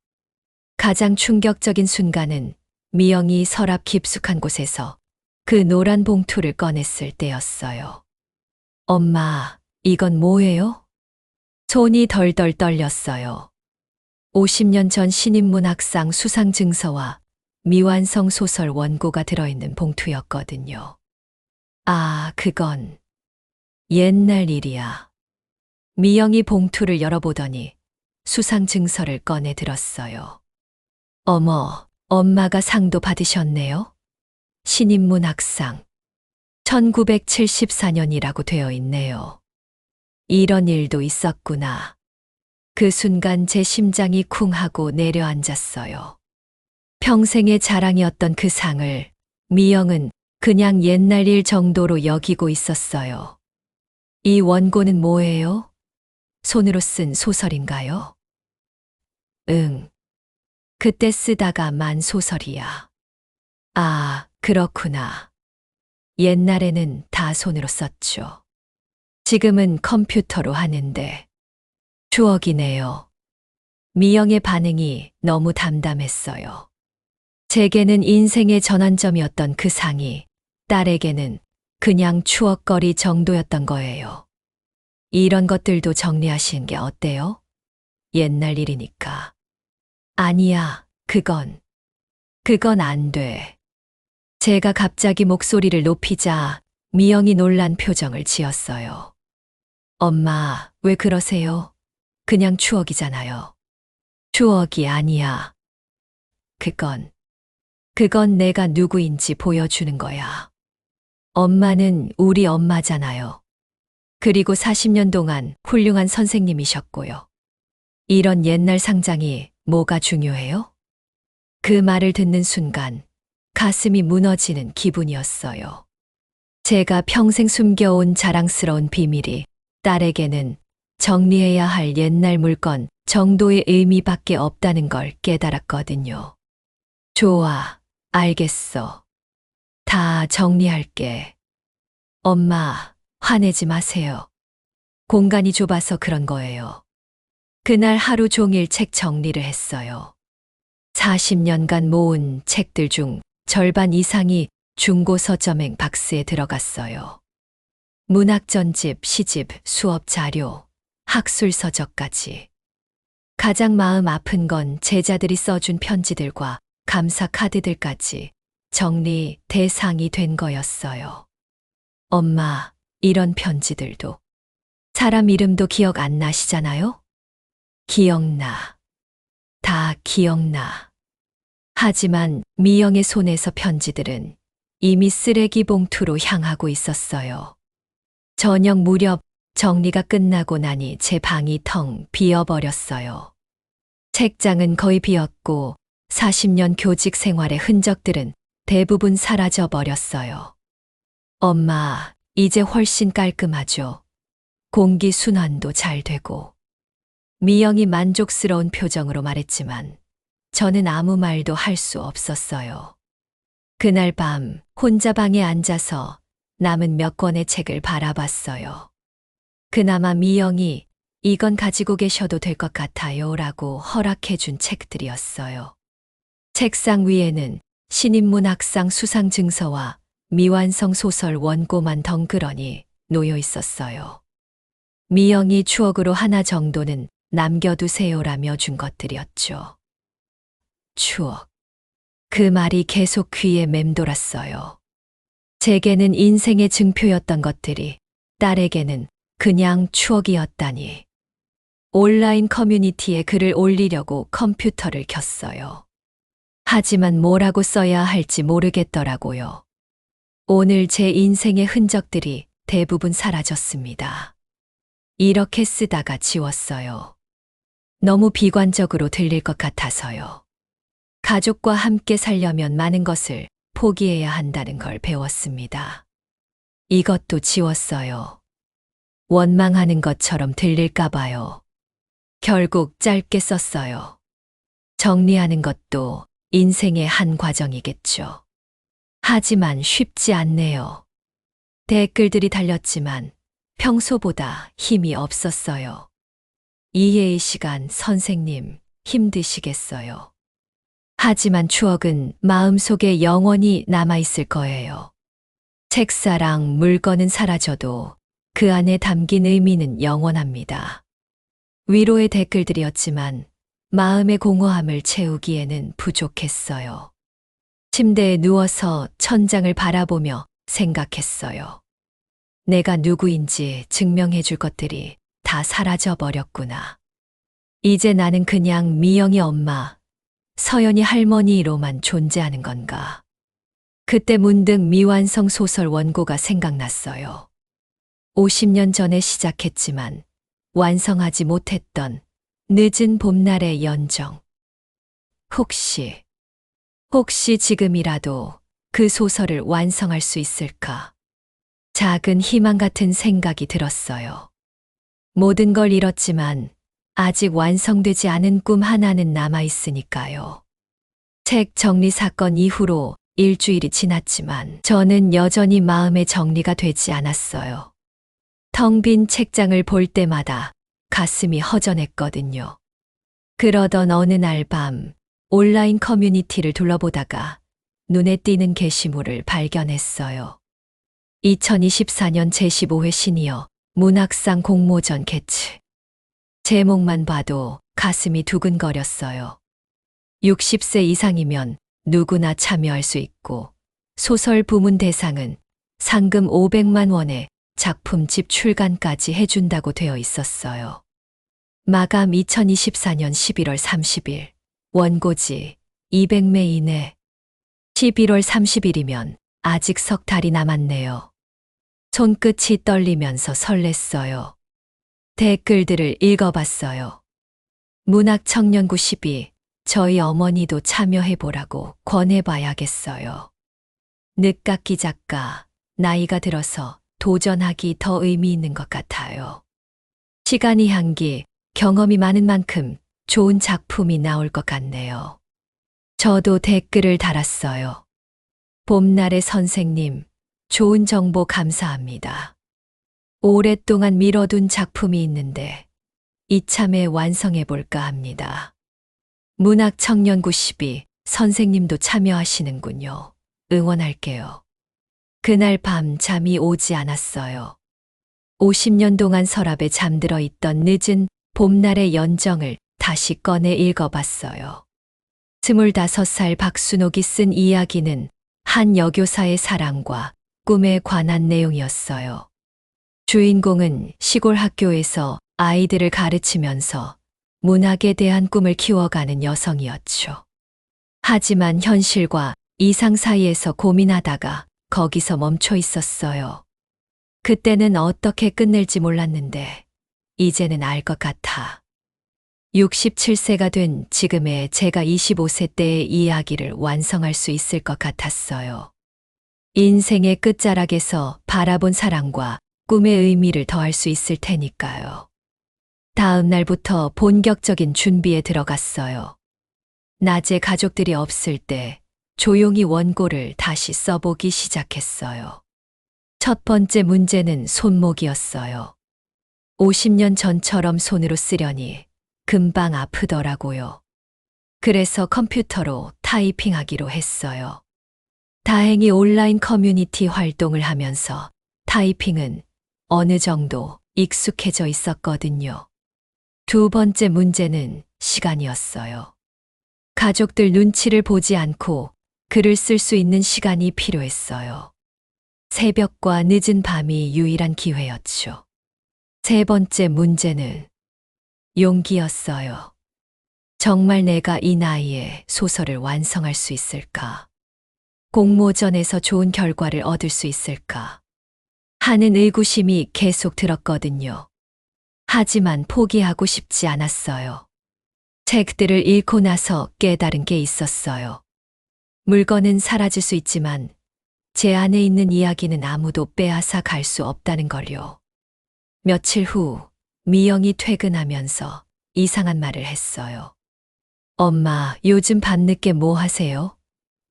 가장 충격적인 순간은 미영이 서랍 깊숙한 곳에서 그 노란 봉투를 꺼냈을 때였어요. 엄마, 이건 뭐예요? 손이 덜덜 떨렸어요. 50년 전 신인문학상 수상 증서와 미완성 소설 원고가 들어있는 봉투였거든요. 아, 그건 옛날 일이야. 미영이 봉투를 열어보더니 수상 증서를 꺼내 들었어요. 어머, 엄마가 상도 받으셨네요? 신인문학상. 1974년이라고 되어 있네요. 이런 일도 있었구나. 그 순간 제 심장이 쿵 하고 내려앉았어요. 평생의 자랑이었던 그 상을 미영은 그냥 옛날 일 정도로 여기고 있었어요. 이 원고는 뭐예요? 손으로 쓴 소설인가요? 응. 그때 쓰다가 만 소설이야. 아, 그렇구나. 옛날에는 다 손으로 썼죠. 지금은 컴퓨터로 하는데. 추억이네요. 미영의 반응이 너무 담담했어요. 제게는 인생의 전환점이었던 그 상이 딸에게는 그냥 추억거리 정도였던 거예요. 이런 것들도 정리하시는 게 어때요? 옛날 일이니까. 아니야, 그건 안 돼. 제가 갑자기 목소리를 높이자 미영이 놀란 표정을 지었어요. 엄마, 왜 그러세요? 그냥 추억이잖아요. 추억이 아니야. 그건 내가 누구인지 보여주는 거야. 엄마는 우리 엄마잖아요. 그리고 40년 동안 훌륭한 선생님이셨고요. 이런 옛날 상장이 뭐가 중요해요? 그 말을 듣는 순간 가슴이 무너지는 기분이었어요. 제가 평생 숨겨온 자랑스러운 비밀이 딸에게는 정리해야 할 옛날 물건 정도의 의미밖에 없다는 걸 깨달았거든요. 좋아, 알겠어. 다 정리할게. 엄마, 화내지 마세요. 공간이 좁아서 그런 거예요. 그날 하루 종일 책 정리를 했어요. 40년간 모은 책들 중 절반 이상이 중고 서점행 박스에 들어갔어요. 문학 전집, 시집, 수업 자료, 학술 서적까지. 가장 마음 아픈 건 제자들이 써준 편지들과 감사 카드들까지 정리 대상이 된 거였어요. 엄마, 이런 편지들도. 사람 이름도 기억 안 나시잖아요? 기억나. 다 기억나. 하지만 미영의 손에서 편지들은 이미 쓰레기 봉투로 향하고 있었어요. 저녁 무렵 정리가 끝나고 나니 제 방이 텅 비어버렸어요. 책장은 거의 비었고 40년 교직 생활의 흔적들은 대부분 사라져 버렸어요. 엄마, 이제 훨씬 깔끔하죠. 공기 순환도 잘 되고. 미영이 만족스러운 표정으로 말했지만 저는 아무 말도 할 수 없었어요. 그날 밤 혼자 방에 앉아서 남은 몇 권의 책을 바라봤어요. 그나마 미영이 이건 가지고 계셔도 될 것 같아요 라고 허락해 준 책들이었어요. 책상 위에는 신인문학상 수상 증서와 미완성 소설 원고만 덩그러니 놓여 있었어요. 미영이 추억으로 하나 정도는 남겨두세요라며 준 것들이었죠. 추억. 그 말이 계속 귀에 맴돌았어요. 제게는 인생의 증표였던 것들이 딸에게는 그냥 추억이었다니. 온라인 커뮤니티에 글을 올리려고 컴퓨터를 켰어요. 하지만 뭐라고 써야 할지 모르겠더라고요. 오늘 제 인생의 흔적들이 대부분 사라졌습니다. 이렇게 쓰다가 지웠어요. 너무 비관적으로 들릴 것 같아서요. 가족과 함께 살려면 많은 것을 포기해야 한다는 걸 배웠습니다. 이것도 지웠어요. 원망하는 것처럼 들릴까봐요. 결국 짧게 썼어요. 정리하는 것도 인생의 한 과정이겠죠. 하지만 쉽지 않네요. 댓글들이 달렸지만 평소보다 힘이 없었어요. 이해의 시간 선생님 힘드시겠어요. 하지만 추억은 마음속에 영원히 남아있을 거예요. 책사랑 물건은 사라져도 그 안에 담긴 의미는 영원합니다. 위로의 댓글들이었지만 마음의 공허함을 채우기에는 부족했어요. 침대에 누워서 천장을 바라보며 생각했어요. 내가 누구인지 증명해 줄 것들이 다 사라져 버렸구나. 이제 나는 그냥 미영이 엄마, 서연이 할머니로만 존재하는 건가. 그때 문득 미완성 소설 원고가 생각났어요. 50년 전에 시작했지만 완성하지 못했던 늦은 봄날의 연정. 혹시 지금이라도 그 소설을 완성할 수 있을까? 작은 희망 같은 생각이 들었어요. 모든 걸 잃었지만 아직 완성되지 않은 꿈 하나는 남아있으니까요. 책 정리 사건 이후로 일주일이 지났지만 저는 여전히 마음의 정리가 되지 않았어요. 텅 빈 책장을 볼 때마다 가슴이 허전했거든요. 그러던 어느 날 밤 온라인 커뮤니티를 둘러보다가 눈에 띄는 게시물을 발견했어요. 2024년 제15회 시니어 문학상 공모전 개최. 제목만 봐도 가슴이 두근거렸어요. 60세 이상이면 누구나 참여할 수 있고 소설 부문 대상은 상금 500만 원에 작품집 출간까지 해준다고 되어 있었어요. 마감 2024년 11월 30일, 원고지 200매 이내. 11월 30일이면 아직 석 달이 남았네요. 손끝이 떨리면서 설렜어요. 댓글들을 읽어봤어요. 문학청년구 12, 저희 어머니도 참여해보라고 권해봐야겠어요. 늦깎이 작가, 나이가 들어서 도전하기 더 의미 있는 것 같아요. 시간이 향기, 경험이 많은 만큼 좋은 작품이 나올 것 같네요. 저도 댓글을 달았어요. 봄날의 선생님, 좋은 정보 감사합니다. 오랫동안 미뤄둔 작품이 있는데 이참에 완성해볼까 합니다. 문학청년구 12, 선생님도 참여하시는군요. 응원할게요. 그날 밤 잠이 오지 않았어요. 50년 동안 서랍에 잠들어 있던 늦은 봄날의 연정을 다시 꺼내 읽어봤어요. 25살 박순옥이 쓴 이야기는 한 여교사의 사랑과 꿈에 관한 내용이었어요. 주인공은 시골 학교에서 아이들을 가르치면서 문학에 대한 꿈을 키워가는 여성이었죠. 하지만 현실과 이상 사이에서 고민하다가 거기서 멈춰 있었어요. 그때는 어떻게 끝낼지 몰랐는데 이제는 알 것 같아. 67세가 된 지금의 제가 25세 때의 이야기를 완성할 수 있을 것 같았어요. 인생의 끝자락에서 바라본 사랑과 꿈의 의미를 더할 수 있을 테니까요. 다음 날부터 본격적인 준비에 들어갔어요. 낮에 가족들이 없을 때 조용히 원고를 다시 써보기 시작했어요. 첫 번째 문제는 손목이었어요. 50년 전처럼 손으로 쓰려니 금방 아프더라고요. 그래서 컴퓨터로 타이핑하기로 했어요. 다행히 온라인 커뮤니티 활동을 하면서 타이핑은 어느 정도 익숙해져 있었거든요. 두 번째 문제는 시간이었어요. 가족들 눈치를 보지 않고 글을 쓸 수 있는 시간이 필요했어요. 새벽과 늦은 밤이 유일한 기회였죠. 세 번째 문제는 용기였어요. 정말 내가 이 나이에 소설을 완성할 수 있을까? 공모전에서 좋은 결과를 얻을 수 있을까? 하는 의구심이 계속 들었거든요. 하지만 포기하고 싶지 않았어요. 책들을 읽고 나서 깨달은 게 있었어요. 물건은 사라질 수 있지만 제 안에 있는 이야기는 아무도 빼앗아 갈 수 없다는 걸요. 며칠 후 미영이 퇴근하면서 이상한 말을 했어요. 엄마, 요즘 밤늦게 뭐 하세요?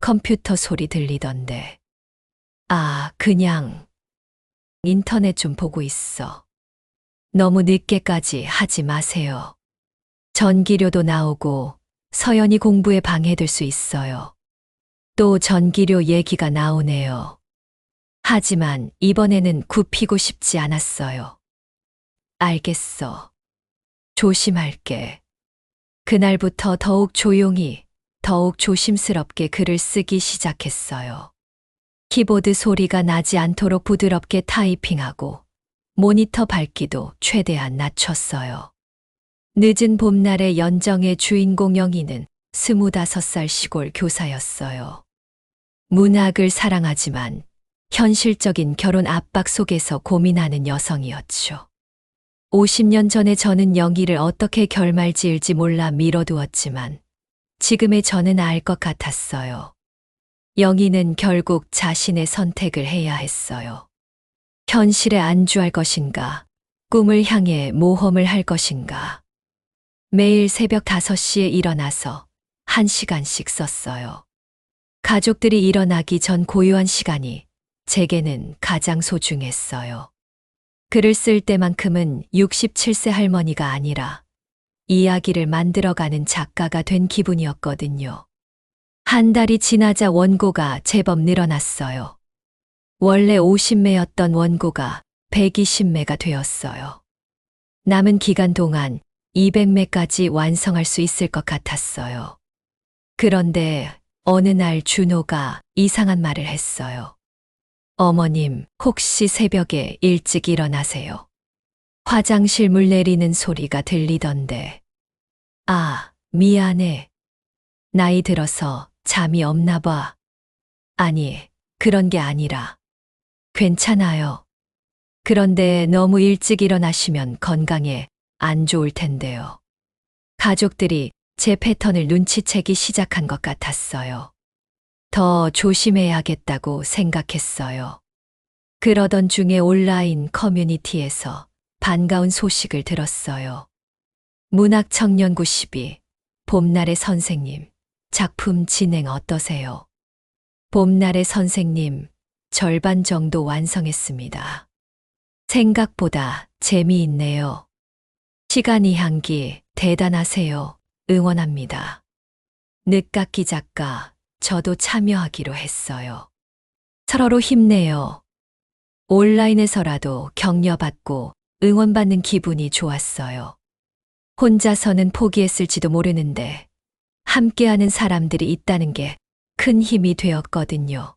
컴퓨터 소리 들리던데. 아, 그냥 인터넷 좀 보고 있어. 너무 늦게까지 하지 마세요. 전기료도 나오고 서연이 공부에 방해될 수 있어요. 또 전기료 얘기가 나오네요. 하지만 이번에는 굽히고 싶지 않았어요. 알겠어. 조심할게. 그날부터 더욱 조용히, 더욱 조심스럽게 글을 쓰기 시작했어요. 키보드 소리가 나지 않도록 부드럽게 타이핑하고 모니터 밝기도 최대한 낮췄어요. 늦은 봄날의 연정의 주인공 영희는 25살 시골 교사였어요. 문학을 사랑하지만 현실적인 결혼 압박 속에서 고민하는 여성이었죠. 50년 전에 저는 영희를 어떻게 결말 지을지 몰라 미뤄두었지만 지금의 저는 알 것 같았어요. 영희는 결국 자신의 선택을 해야 했어요. 현실에 안주할 것인가, 꿈을 향해 모험을 할 것인가. 매일 새벽 5시에 일어나서 1시간씩 썼어요. 가족들이 일어나기 전 고요한 시간이 제게는 가장 소중했어요. 글을 쓸 때만큼은 67세 할머니가 아니라 이야기를 만들어가는 작가가 된 기분이었거든요. 한 달이 지나자 원고가 제법 늘어났어요. 원래 50매였던 원고가 120매가 되었어요. 남은 기간 동안 200매까지 완성할 수 있을 것 같았어요. 그런데 어느 날 준호가 이상한 말을 했어요. 어머님, 혹시 새벽에 일찍 일어나세요? 화장실 물 내리는 소리가 들리던데. 아, 미안해. 나이 들어서 잠이 없나 봐. 아니, 그런 게 아니라. 괜찮아요. 그런데 너무 일찍 일어나시면 건강에 안 좋을 텐데요. 가족들이 제 패턴을 눈치채기 시작한 것 같았어요. 더 조심해야겠다고 생각했어요. 그러던 중에 온라인 커뮤니티에서 반가운 소식을 들었어요. 문학청년구 12, 봄날의 선생님, 작품 진행 어떠세요? 봄날의 선생님, 절반 정도 완성했습니다. 생각보다 재미있네요. 시간이 향기 대단하세요. 응원합니다. 늦깎이 작가, 저도 참여하기로 했어요. 서로 힘내요. 온라인에서라도 격려받고 응원받는 기분이 좋았어요. 혼자서는 포기했을지도 모르는데 함께하는 사람들이 있다는 게 큰 힘이 되었거든요.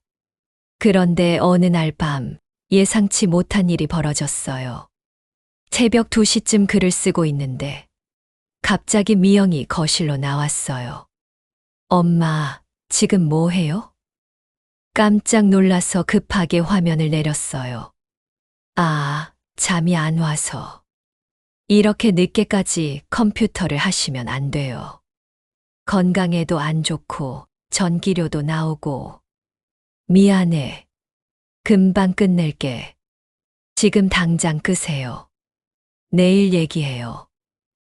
그런데 어느 날 밤 예상치 못한 일이 벌어졌어요. 새벽 2시쯤 글을 쓰고 있는데 갑자기 미영이 거실로 나왔어요. 엄마, 지금 뭐 해요? 깜짝 놀라서 급하게 화면을 내렸어요. 아, 잠이 안 와서. 이렇게 늦게까지 컴퓨터를 하시면 안 돼요. 건강에도 안 좋고 전기료도 나오고. 미안해. 금방 끝낼게. 지금 당장 끄세요. 내일 얘기해요.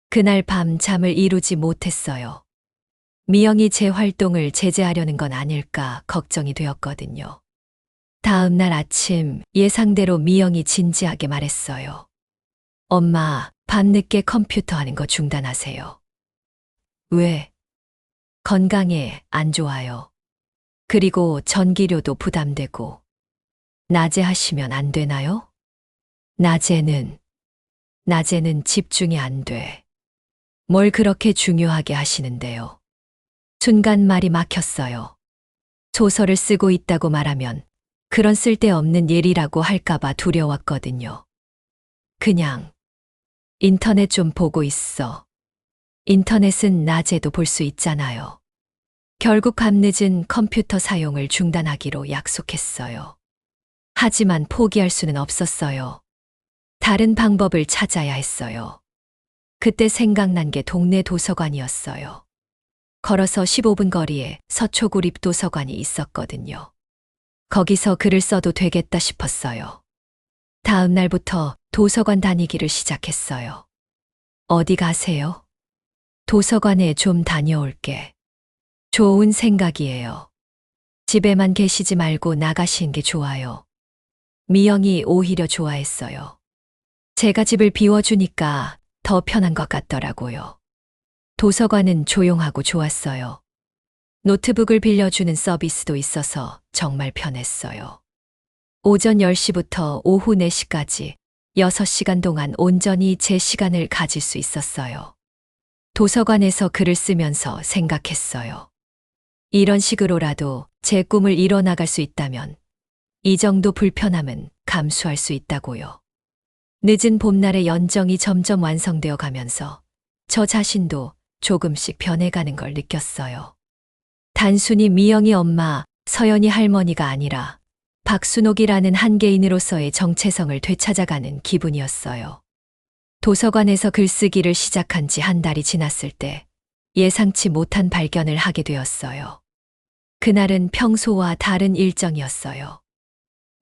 그날 밤 잠을 이루지 못했어요. 미영이 제 활동을 제재하려는 건 아닐까 걱정이 되었거든요. 다음 날 아침 예상대로 미영이 진지하게 말했어요. 엄마, 밤늦게 컴퓨터 하는 거 중단하세요. 왜? 건강에 안 좋아요. 그리고 전기료도 부담되고. 낮에 하시면 안 되나요? 낮에는 집중이 안 돼. 뭘 그렇게 중요하게 하시는데요? 순간 말이 막혔어요. 소설을 쓰고 있다고 말하면 그런 쓸데없는 일이라고 할까봐 두려웠거든요. 그냥 인터넷 좀 보고 있어. 인터넷은 낮에도 볼 수 있잖아요. 결국 밤늦은 컴퓨터 사용을 중단하기로 약속했어요. 하지만 포기할 수는 없었어요. 다른 방법을 찾아야 했어요. 그때 생각난 게 동네 도서관이었어요. 걸어서 15분 거리에 서초구립 도서관이 있었거든요. 거기서 글을 써도 되겠다 싶었어요. 다음 날부터 도서관 다니기를 시작했어요. 어디 가세요? 도서관에 좀 다녀올게. 좋은 생각이에요. 집에만 계시지 말고 나가시는 게 좋아요. 미영이 오히려 좋아했어요. 제가 집을 비워주니까 더 편한 것 같더라고요. 도서관은 조용하고 좋았어요. 노트북을 빌려주는 서비스도 있어서 정말 편했어요. 오전 10시부터 오후 4시까지 6시간 동안 온전히 제 시간을 가질 수 있었어요. 도서관에서 글을 쓰면서 생각했어요. 이런 식으로라도 제 꿈을 이뤄나갈 수 있다면 이 정도 불편함은 감수할 수 있다고요. 늦은 봄날의 연정이 점점 완성되어 가면서 저 자신도 조금씩 변해가는 걸 느꼈어요. 단순히 미영이 엄마, 서연이 할머니가 아니라 박순옥이라는 한 개인으로서의 정체성을 되찾아가는 기분이었어요. 도서관에서 글쓰기를 시작한 지 한 달이 지났을 때 예상치 못한 발견을 하게 되었어요. 그날은 평소와 다른 일정이었어요.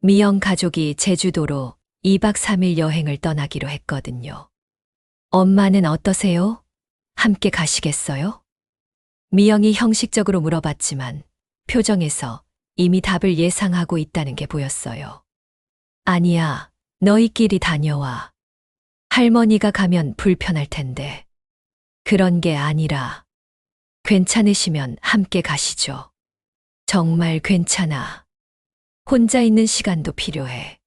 미영 가족이 제주도로 2박 3일 여행을 떠나기로 했거든요. 엄마는 어떠세요? 함께 가시겠어요? 미영이 형식적으로 물어봤지만 표정에서 이미 답을 예상하고 있다는 게 보였어요. 아니야, 너희끼리 다녀와. 할머니가 가면 불편할 텐데. 그런 게 아니라 괜찮으시면 함께 가시죠. 정말 괜찮아. 혼자 있는 시간도 필요해.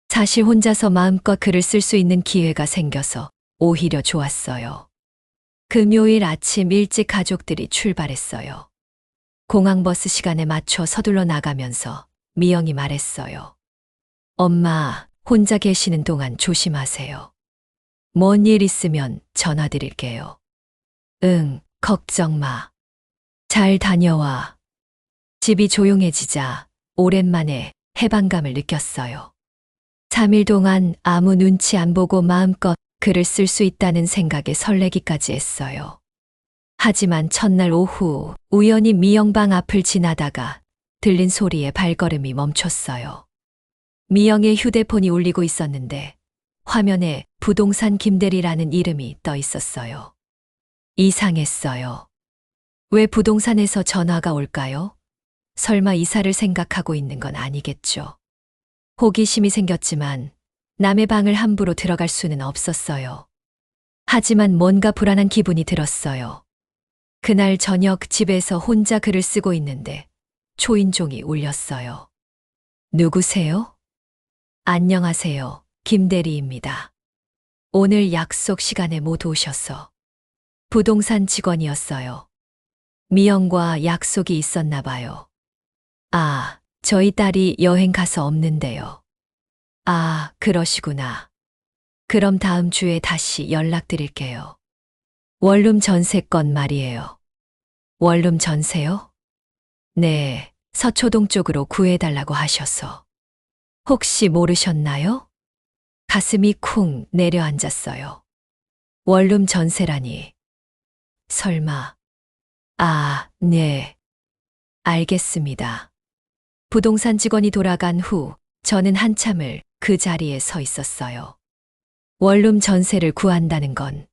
사실 혼자서 마음껏 글을 쓸 수 있는 기회가 생겨서 오히려 좋았어요. 금요일 아침 일찍 가족들이 출발했어요. 공항버스 시간에 맞춰 서둘러 나가면서 미영이 말했어요. 엄마, 혼자 계시는 동안 조심하세요. 뭔 일 있으면 전화 드릴게요. 응, 걱정 마. 잘 다녀와. 집이 조용해지자 오랜만에 해방감을 느꼈어요. 3일 동안 아무 눈치 안 보고 마음껏 글을 쓸 수 있다는 생각에 설레기까지 했어요. 하지만 첫날 오후 우연히 미영방 앞을 지나다가 들린 소리에 발걸음이 멈췄어요. 미영의 휴대폰이 울리고 있었는데 화면에 부동산 김대리라는 이름이 떠 있었어요. 이상했어요. 왜 부동산에서 전화가 올까요? 설마 이사를 생각하고 있는 건 아니겠죠. 호기심이 생겼지만 남의 방을 함부로 들어갈 수는 없었어요. 하지만 뭔가 불안한 기분이 들었어요. 그날 저녁 집에서 혼자 글을 쓰고 있는데 초인종이 울렸어요. 누구세요? 안녕하세요. 김대리입니다. 오늘 약속 시간에 못 오셔서 부동산 직원이었어요. 미영과 약속이 있었나 봐요. 아, 저희 딸이 여행 가서 없는데요. 아, 그러시구나. 그럼 다음 주에 다시 연락드릴게요. 원룸 전세건 말이에요. 원룸 전세요? 네, 서초동 쪽으로 구해달라고 하셔서. 혹시 모르셨나요? 가슴이 쿵 내려앉았어요. 원룸 전세라니. 설마. 아, 네. 알겠습니다. 부동산 직원이 돌아간 후 저는 한참을 그 자리에 서 있었어요. 원룸 전세를 구한다는 건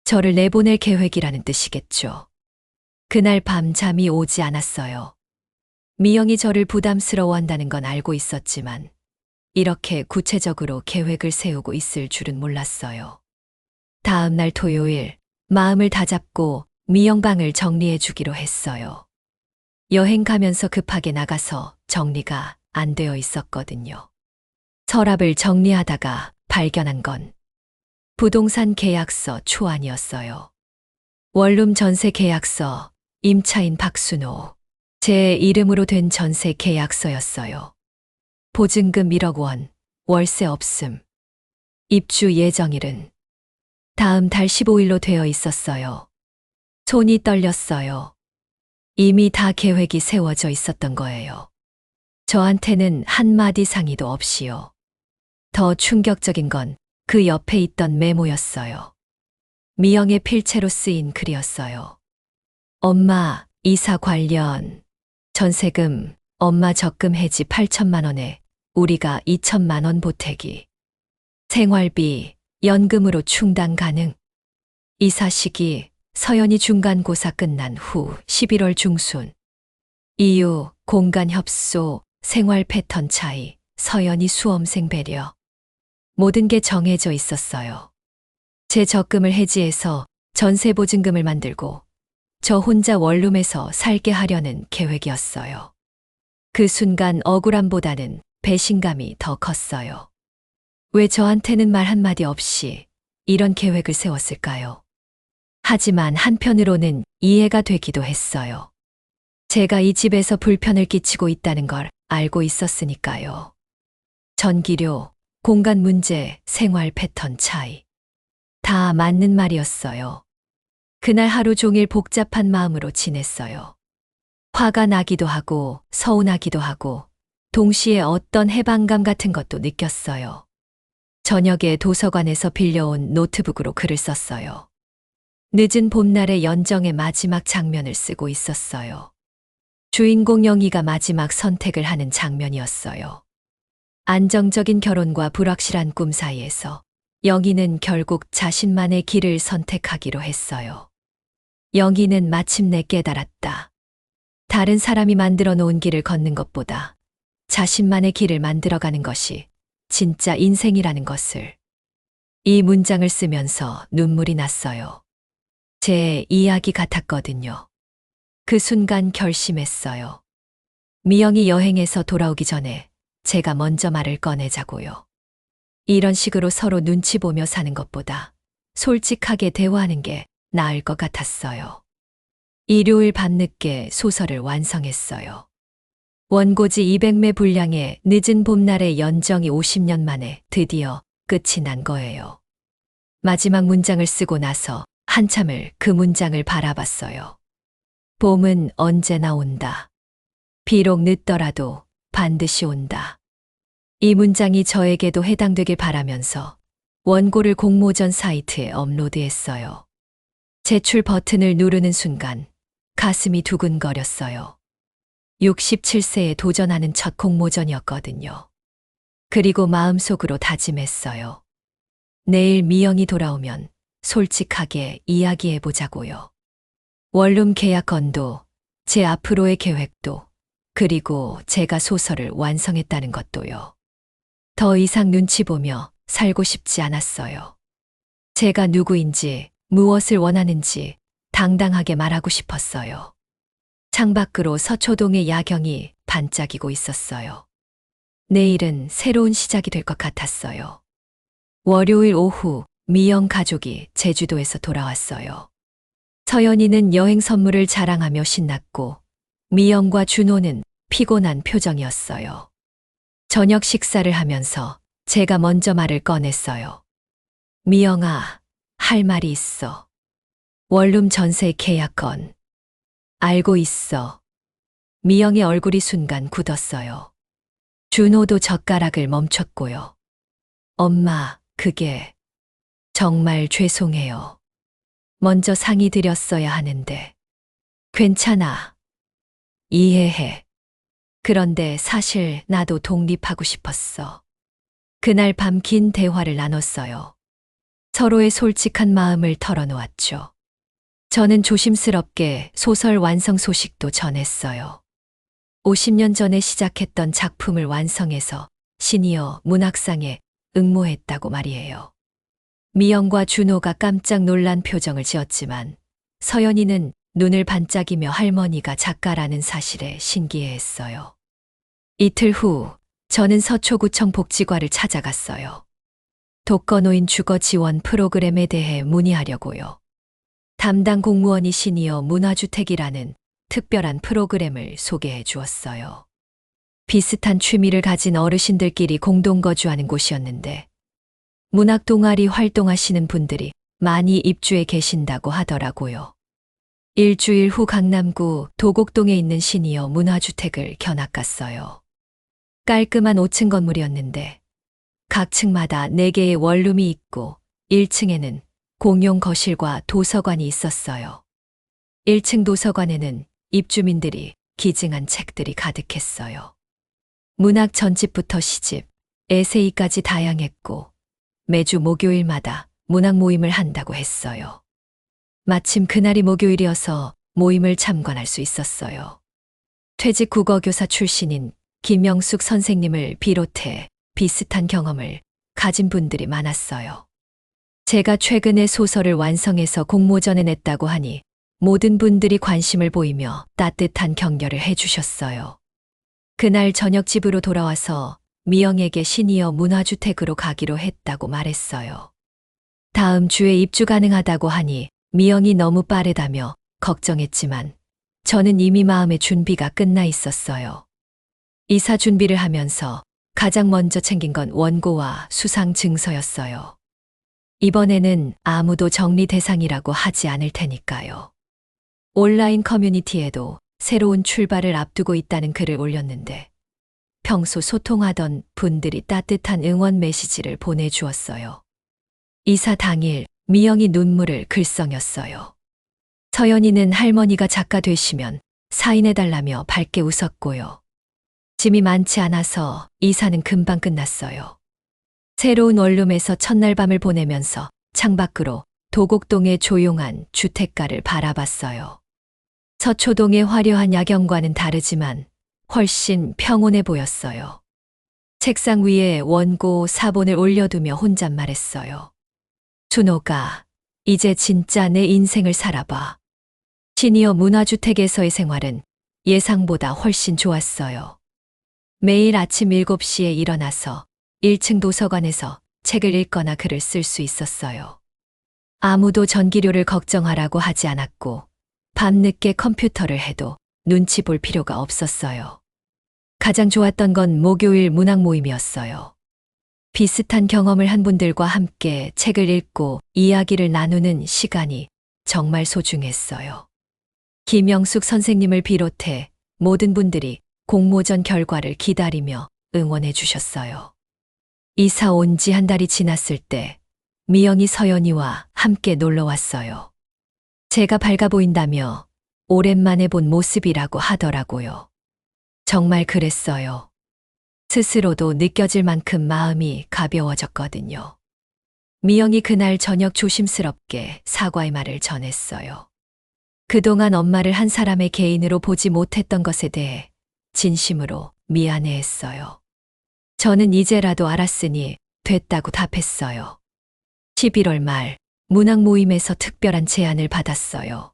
저를 내보낼 계획이라는 뜻이겠죠. 그날 밤 잠이 오지 않았어요. 미영이 저를 부담스러워한다는 건 알고 있었지만 이렇게 구체적으로 계획을 세우고 있을 줄은 몰랐어요. 다음 날 토요일 마음을 다잡고 미영 방을 정리해 주기로 했어요. 여행 가면서 급하게 나가서 정리가 안 되어 있었거든요. 서랍을 정리하다가 발견한 건 부동산 계약서 초안이었어요. 원룸 전세 계약서, 임차인 박순호. 제 이름으로 된 전세 계약서였어요. 보증금 1억 원, 월세 없음. 입주 예정일은 다음 달 15일로 되어 있었어요. 손이 떨렸어요. 이미 다 계획이 세워져 있었던 거예요. 저한테는 한마디 상의도 없이요. 더 충격적인 건 그 옆에 있던 메모였어요. 미영의 필체로 쓰인 글이었어요. 엄마, 이사 관련 전세금, 엄마 적금 해지 8천만 원에 우리가 2천만 원 보태기. 생활비, 연금으로 충당 가능. 이사 시기, 서연이 중간고사 끝난 후 11월 중순. 이유, 공간 협소, 생활 패턴 차이, 서연이 수험생 배려. 모든 게 정해져 있었어요. 제 적금을 해지해서 전세 보증금을 만들고 저 혼자 원룸에서 살게 하려는 계획이었어요. 그 순간 억울함보다는 배신감이 더 컸어요. 왜 저한테는 말 한마디 없이 이런 계획을 세웠을까요? 하지만 한편으로는 이해가 되기도 했어요. 제가 이 집에서 불편을 끼치고 있다는 걸 알고 있었으니까요. 전기료, 공간 문제, 생활 패턴 차이. 다 맞는 말이었어요. 그날 하루 종일 복잡한 마음으로 지냈어요. 화가 나기도 하고 서운하기도 하고 동시에 어떤 해방감 같은 것도 느꼈어요. 저녁에 도서관에서 빌려온 노트북으로 글을 썼어요. 늦은 봄날의 연정의 마지막 장면을 쓰고 있었어요. 주인공 영희가 마지막 선택을 하는 장면이었어요. 안정적인 결혼과 불확실한 꿈 사이에서 영희는 결국 자신만의 길을 선택하기로 했어요. 영희는 마침내 깨달았다. 다른 사람이 만들어 놓은 길을 걷는 것보다 자신만의 길을 만들어가는 것이 진짜 인생이라는 것을. 이 문장을 쓰면서 눈물이 났어요. 제 이야기 같았거든요. 그 순간 결심했어요. 미영이 여행에서 돌아오기 전에 제가 먼저 말을 꺼내자고요. 이런 식으로 서로 눈치 보며 사는 것보다 솔직하게 대화하는 게 나을 것 같았어요. 일요일 밤늦게 소설을 완성했어요. 원고지 200매 분량의 늦은 봄날의 연정이 50년 만에 드디어 끝이 난 거예요. 마지막 문장을 쓰고 나서 한참을 그 문장을 바라봤어요. 봄은 언제나 온다. 비록 늦더라도 반드시 온다. 이 문장이 저에게도 해당되길 바라면서 원고를 공모전 사이트에 업로드했어요. 제출 버튼을 누르는 순간 가슴이 두근거렸어요. 67세에 도전하는 첫 공모전이었거든요. 그리고 마음속으로 다짐했어요. 내일 미영이 돌아오면 솔직하게 이야기해보자고요. 원룸 계약건도, 제 앞으로의 계획도, 그리고 제가 소설을 완성했다는 것도요. 더 이상 눈치 보며 살고 싶지 않았어요. 제가 누구인지, 무엇을 원하는지 당당하게 말하고 싶었어요. 창밖으로 서초동의 야경이 반짝이고 있었어요. 내일은 새로운 시작이 될 것 같았어요. 월요일 오후 미영 가족이 제주도에서 돌아왔어요. 서연이는 여행 선물을 자랑하며 신났고 미영과 준호는 피곤한 표정이었어요. 저녁 식사를 하면서 제가 먼저 말을 꺼냈어요. 미영아, 할 말이 있어. 원룸 전세 계약건. 알고 있어. 미영의 얼굴이 순간 굳었어요. 준호도 젓가락을 멈췄고요. 엄마, 그게 정말 죄송해요. 먼저 상의 드렸어야 하는데. 괜찮아. 이해해. 그런데 사실 나도 독립하고 싶었어. 그날 밤 긴 대화를 나눴어요. 서로의 솔직한 마음을 털어놓았죠. 저는 조심스럽게 소설 완성 소식도 전했어요. 50년 전에 시작했던 작품을 완성해서 시니어 문학상에 응모했다고 말이에요. 미영과 준호가 깜짝 놀란 표정을 지었지만 서연이는 눈을 반짝이며 할머니가 작가라는 사실에 신기해했어요. 이틀 후 저는 서초구청 복지과를 찾아갔어요. 독거노인 주거 지원 프로그램에 대해 문의하려고요. 담당 공무원이 시니어 문화주택이라는 특별한 프로그램을 소개해 주었어요. 비슷한 취미를 가진 어르신들끼리 공동 거주하는 곳이었는데 문학 동아리 활동하시는 분들이 많이 입주해 계신다고 하더라고요. 일주일 후 강남구 도곡동에 있는 시니어 문화주택을 견학 갔어요. 깔끔한 5층 건물이었는데 각 층마다 4개의 원룸이 있고 1층에는 공용 거실과 도서관이 있었어요. 1층 도서관에는 입주민들이 기증한 책들이 가득했어요. 문학 전집부터 시집, 에세이까지 다양했고 매주 목요일마다 문학 모임을 한다고 했어요. 마침 그날이 목요일이어서 모임을 참관할 수 있었어요. 퇴직 국어교사 출신인 김영숙 선생님을 비롯해 비슷한 경험을 가진 분들이 많았어요. 제가 최근에 소설을 완성해서 공모전에 냈다고 하니 모든 분들이 관심을 보이며 따뜻한 격려를 해주셨어요. 그날 저녁 집으로 돌아와서 미영에게 시니어 문화주택으로 가기로 했다고 말했어요. 다음 주에 입주 가능하다고 하니 미영이 너무 빠르다며 걱정했지만 저는 이미 마음의 준비가 끝나 있었어요. 이사 준비를 하면서 가장 먼저 챙긴 건 원고와 수상 증서였어요. 이번에는 아무도 정리 대상이라고 하지 않을 테니까요. 온라인 커뮤니티에도 새로운 출발을 앞두고 있다는 글을 올렸는데 평소 소통하던 분들이 따뜻한 응원 메시지를 보내주었어요. 이사 당일 미영이 눈물을 글썽였어요. 서연이는 할머니가 작가 되시면 사인해달라며 밝게 웃었고요. 짐이 많지 않아서 이사는 금방 끝났어요. 새로운 원룸에서 첫날 밤을 보내면서 창밖으로 도곡동의 조용한 주택가를 바라봤어요. 서초동의 화려한 야경과는 다르지만 훨씬 평온해 보였어요. 책상 위에 원고 사본을 올려두며 혼잣말했어요. 준호가 이제 진짜 내 인생을 살아봐. 시니어 문화주택에서의 생활은 예상보다 훨씬 좋았어요. 매일 아침 7시에 일어나서 1층 도서관에서 책을 읽거나 글을 쓸 수 있었어요. 아무도 전기료를 걱정하라고 하지 않았고 밤늦게 컴퓨터를 해도 눈치 볼 필요가 없었어요. 가장 좋았던 건 목요일 문학 모임이었어요. 비슷한 경험을 한 분들과 함께 책을 읽고 이야기를 나누는 시간이 정말 소중했어요. 김영숙 선생님을 비롯해 모든 분들이 공모전 결과를 기다리며 응원해 주셨어요. 이사 온 지 한 달이 지났을 때 미영이 서연이와 함께 놀러 왔어요. 제가 밝아 보인다며 오랜만에 본 모습이라고 하더라고요. 정말 그랬어요. 스스로도 느껴질 만큼 마음이 가벼워졌거든요. 미영이 그날 저녁 조심스럽게 사과의 말을 전했어요. 그동안 엄마를 한 사람의 개인으로 보지 못했던 것에 대해 진심으로 미안해했어요. 저는 이제라도 알았으니 됐다고 답했어요. 11월 말 문학 모임에서 특별한 제안을 받았어요.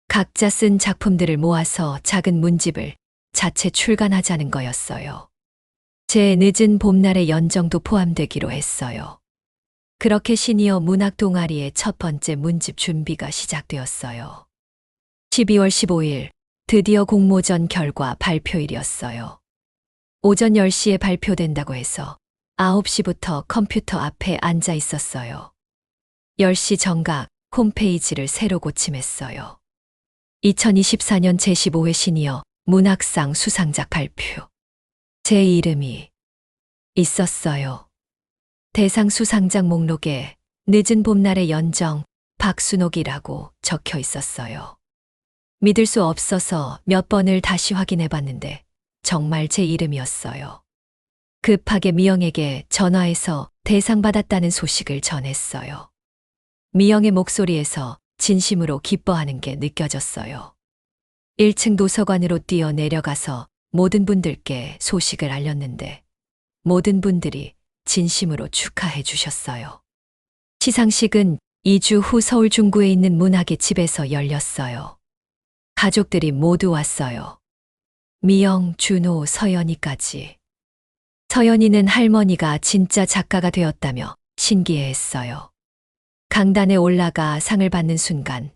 각자 쓴 작품들을 모아서 작은 문집을 자체 출간하자는 거였어요. 제 늦은 봄날의 연정도 포함되기로 했어요. 그렇게 시니어 문학 동아리의 첫 번째 문집 준비가 시작되었어요. 12월 15일, 드디어 공모전 결과 발표일이었어요. 오전 10시에 발표된다고 해서 9시부터 컴퓨터 앞에 앉아 있었어요. 10시 정각 홈페이지를 새로 고침했어요. 2024년 제15회 시니어 문학상 수상작 발표. 제 이름이 있었어요. 대상 수상작 목록에 늦은 봄날의 연정 박순옥이라고 적혀 있었어요. 믿을 수 없어서 몇 번을 다시 확인해 봤는데 정말 제 이름이었어요. 급하게 미영에게 전화해서 대상 받았다는 소식을 전했어요. 미영의 목소리에서 진심으로 기뻐하는 게 느껴졌어요. 1층 도서관으로 뛰어 내려가서 모든 분들께 소식을 알렸는데 모든 분들이 진심으로 축하해 주셨어요. 시상식은 2주 후 서울 중구에 있는 문학의 집에서 열렸어요. 가족들이 모두 왔어요. 미영, 준호, 서연이까지. 서연이는 할머니가 진짜 작가가 되었다며 신기해했어요. 강단에 올라가 상을 받는 순간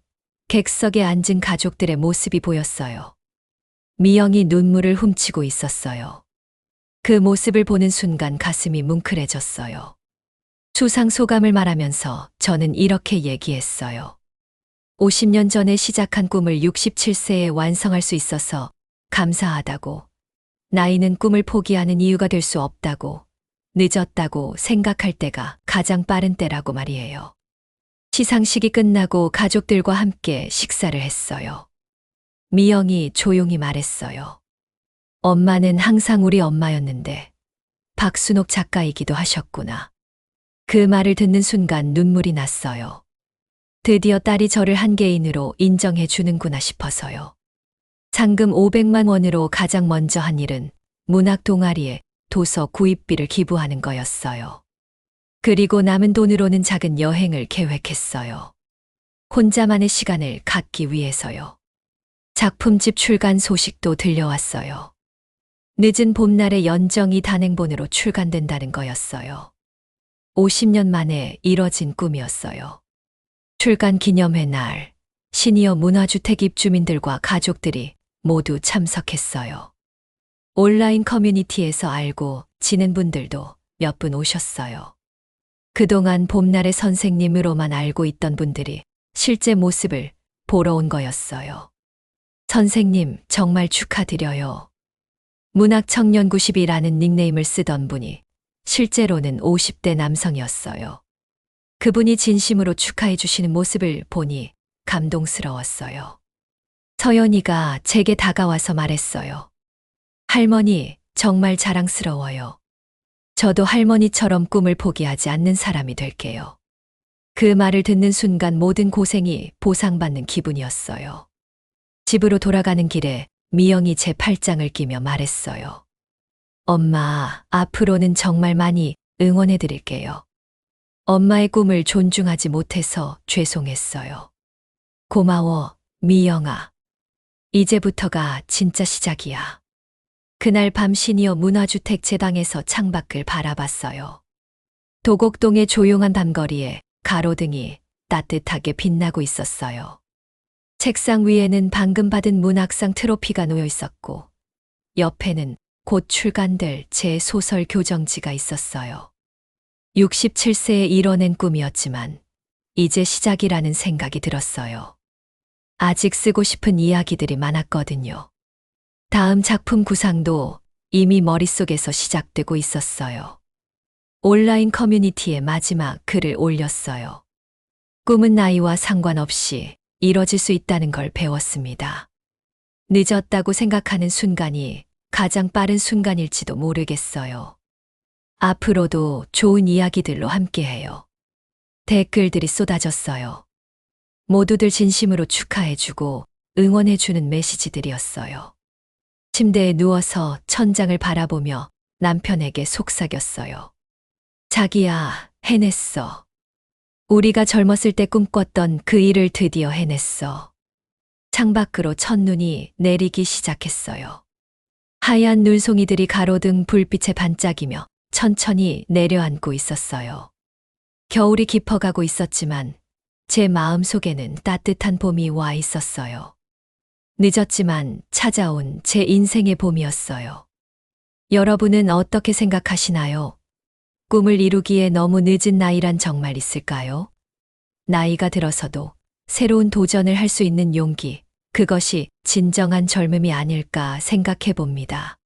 객석에 앉은 가족들의 모습이 보였어요. 미영이 눈물을 훔치고 있었어요. 그 모습을 보는 순간 가슴이 뭉클해졌어요. 수상 소감을 말하면서 저는 이렇게 얘기했어요. 50년 전에 시작한 꿈을 67세에 완성할 수 있어서 감사하다고. 나이는 꿈을 포기하는 이유가 될 수 없다고. 늦었다고 생각할 때가 가장 빠른 때라고 말이에요. 시상식이 끝나고 가족들과 함께 식사를 했어요. 미영이 조용히 말했어요. 엄마는 항상 우리 엄마였는데 박순옥 작가이기도 하셨구나. 그 말을 듣는 순간 눈물이 났어요. 드디어 딸이 저를 한개인으로 인정해 주는구나 싶어서요. 상금 500만 원으로 가장 먼저 한 일은 문학 동아리에 도서 구입비를 기부하는 거였어요. 그리고 남은 돈으로는 작은 여행을 계획했어요. 혼자만의 시간을 갖기 위해서요. 작품집 출간 소식도 들려왔어요. 늦은 봄날의 연정이 단행본으로 출간된다는 거였어요. 50년 만에 이뤄진 꿈이었어요. 출간 기념회 날, 시니어 문화주택 입주민들과 가족들이 모두 참석했어요. 온라인 커뮤니티에서 알고 지낸 분들도 몇 분 오셨어요. 그동안 봄날의 선생님으로만 알고 있던 분들이 실제 모습을 보러 온 거였어요. 선생님, 정말 축하드려요. 문학청년 90이라는 닉네임을 쓰던 분이 실제로는 50대 남성이었어요. 그분이 진심으로 축하해 주시는 모습을 보니 감동스러웠어요. 서연이가 제게 다가와서 말했어요. 할머니, 정말 자랑스러워요. 저도 할머니처럼 꿈을 포기하지 않는 사람이 될게요. 그 말을 듣는 순간 모든 고생이 보상받는 기분이었어요. 집으로 돌아가는 길에 미영이 제 팔짱을 끼며 말했어요. 엄마, 앞으로는 정말 많이 응원해 드릴게요. 엄마의 꿈을 존중하지 못해서 죄송했어요. 고마워, 미영아. 이제부터가 진짜 시작이야. 그날 밤 시니어 문화주택 제방에서 창밖을 바라봤어요. 도곡동의 조용한 밤거리에 가로등이 따뜻하게 빛나고 있었어요. 책상 위에는 방금 받은 문학상 트로피가 놓여 있었고, 옆에는 곧 출간될 제 소설 교정지가 있었어요. 67세에 이뤄낸 꿈이었지만, 이제 시작이라는 생각이 들었어요. 아직 쓰고 싶은 이야기들이 많았거든요. 다음 작품 구상도 이미 머릿속에서 시작되고 있었어요. 온라인 커뮤니티에 마지막 글을 올렸어요. 꿈은 나이와 상관없이 이뤄질 수 있다는 걸 배웠습니다. 늦었다고 생각하는 순간이 가장 빠른 순간일지도 모르겠어요. 앞으로도 좋은 이야기들로 함께해요. 댓글들이 쏟아졌어요. 모두들 진심으로 축하해주고 응원해주는 메시지들이었어요. 침대에 누워서 천장을 바라보며 남편에게 속삭였어요. 자기야, 해냈어. 우리가 젊었을 때 꿈꿨던 그 일을 드디어 해냈어. 창밖으로 첫눈이 내리기 시작했어요. 하얀 눈송이들이 가로등 불빛에 반짝이며 천천히 내려앉고 있었어요. 겨울이 깊어가고 있었지만 제 마음 속에는 따뜻한 봄이 와 있었어요. 늦었지만 찾아온 제 인생의 봄이었어요. 여러분은 어떻게 생각하시나요? 꿈을 이루기에 너무 늦은 나이란 정말 있을까요? 나이가 들어서도 새로운 도전을 할 수 있는 용기, 그것이 진정한 젊음이 아닐까 생각해 봅니다.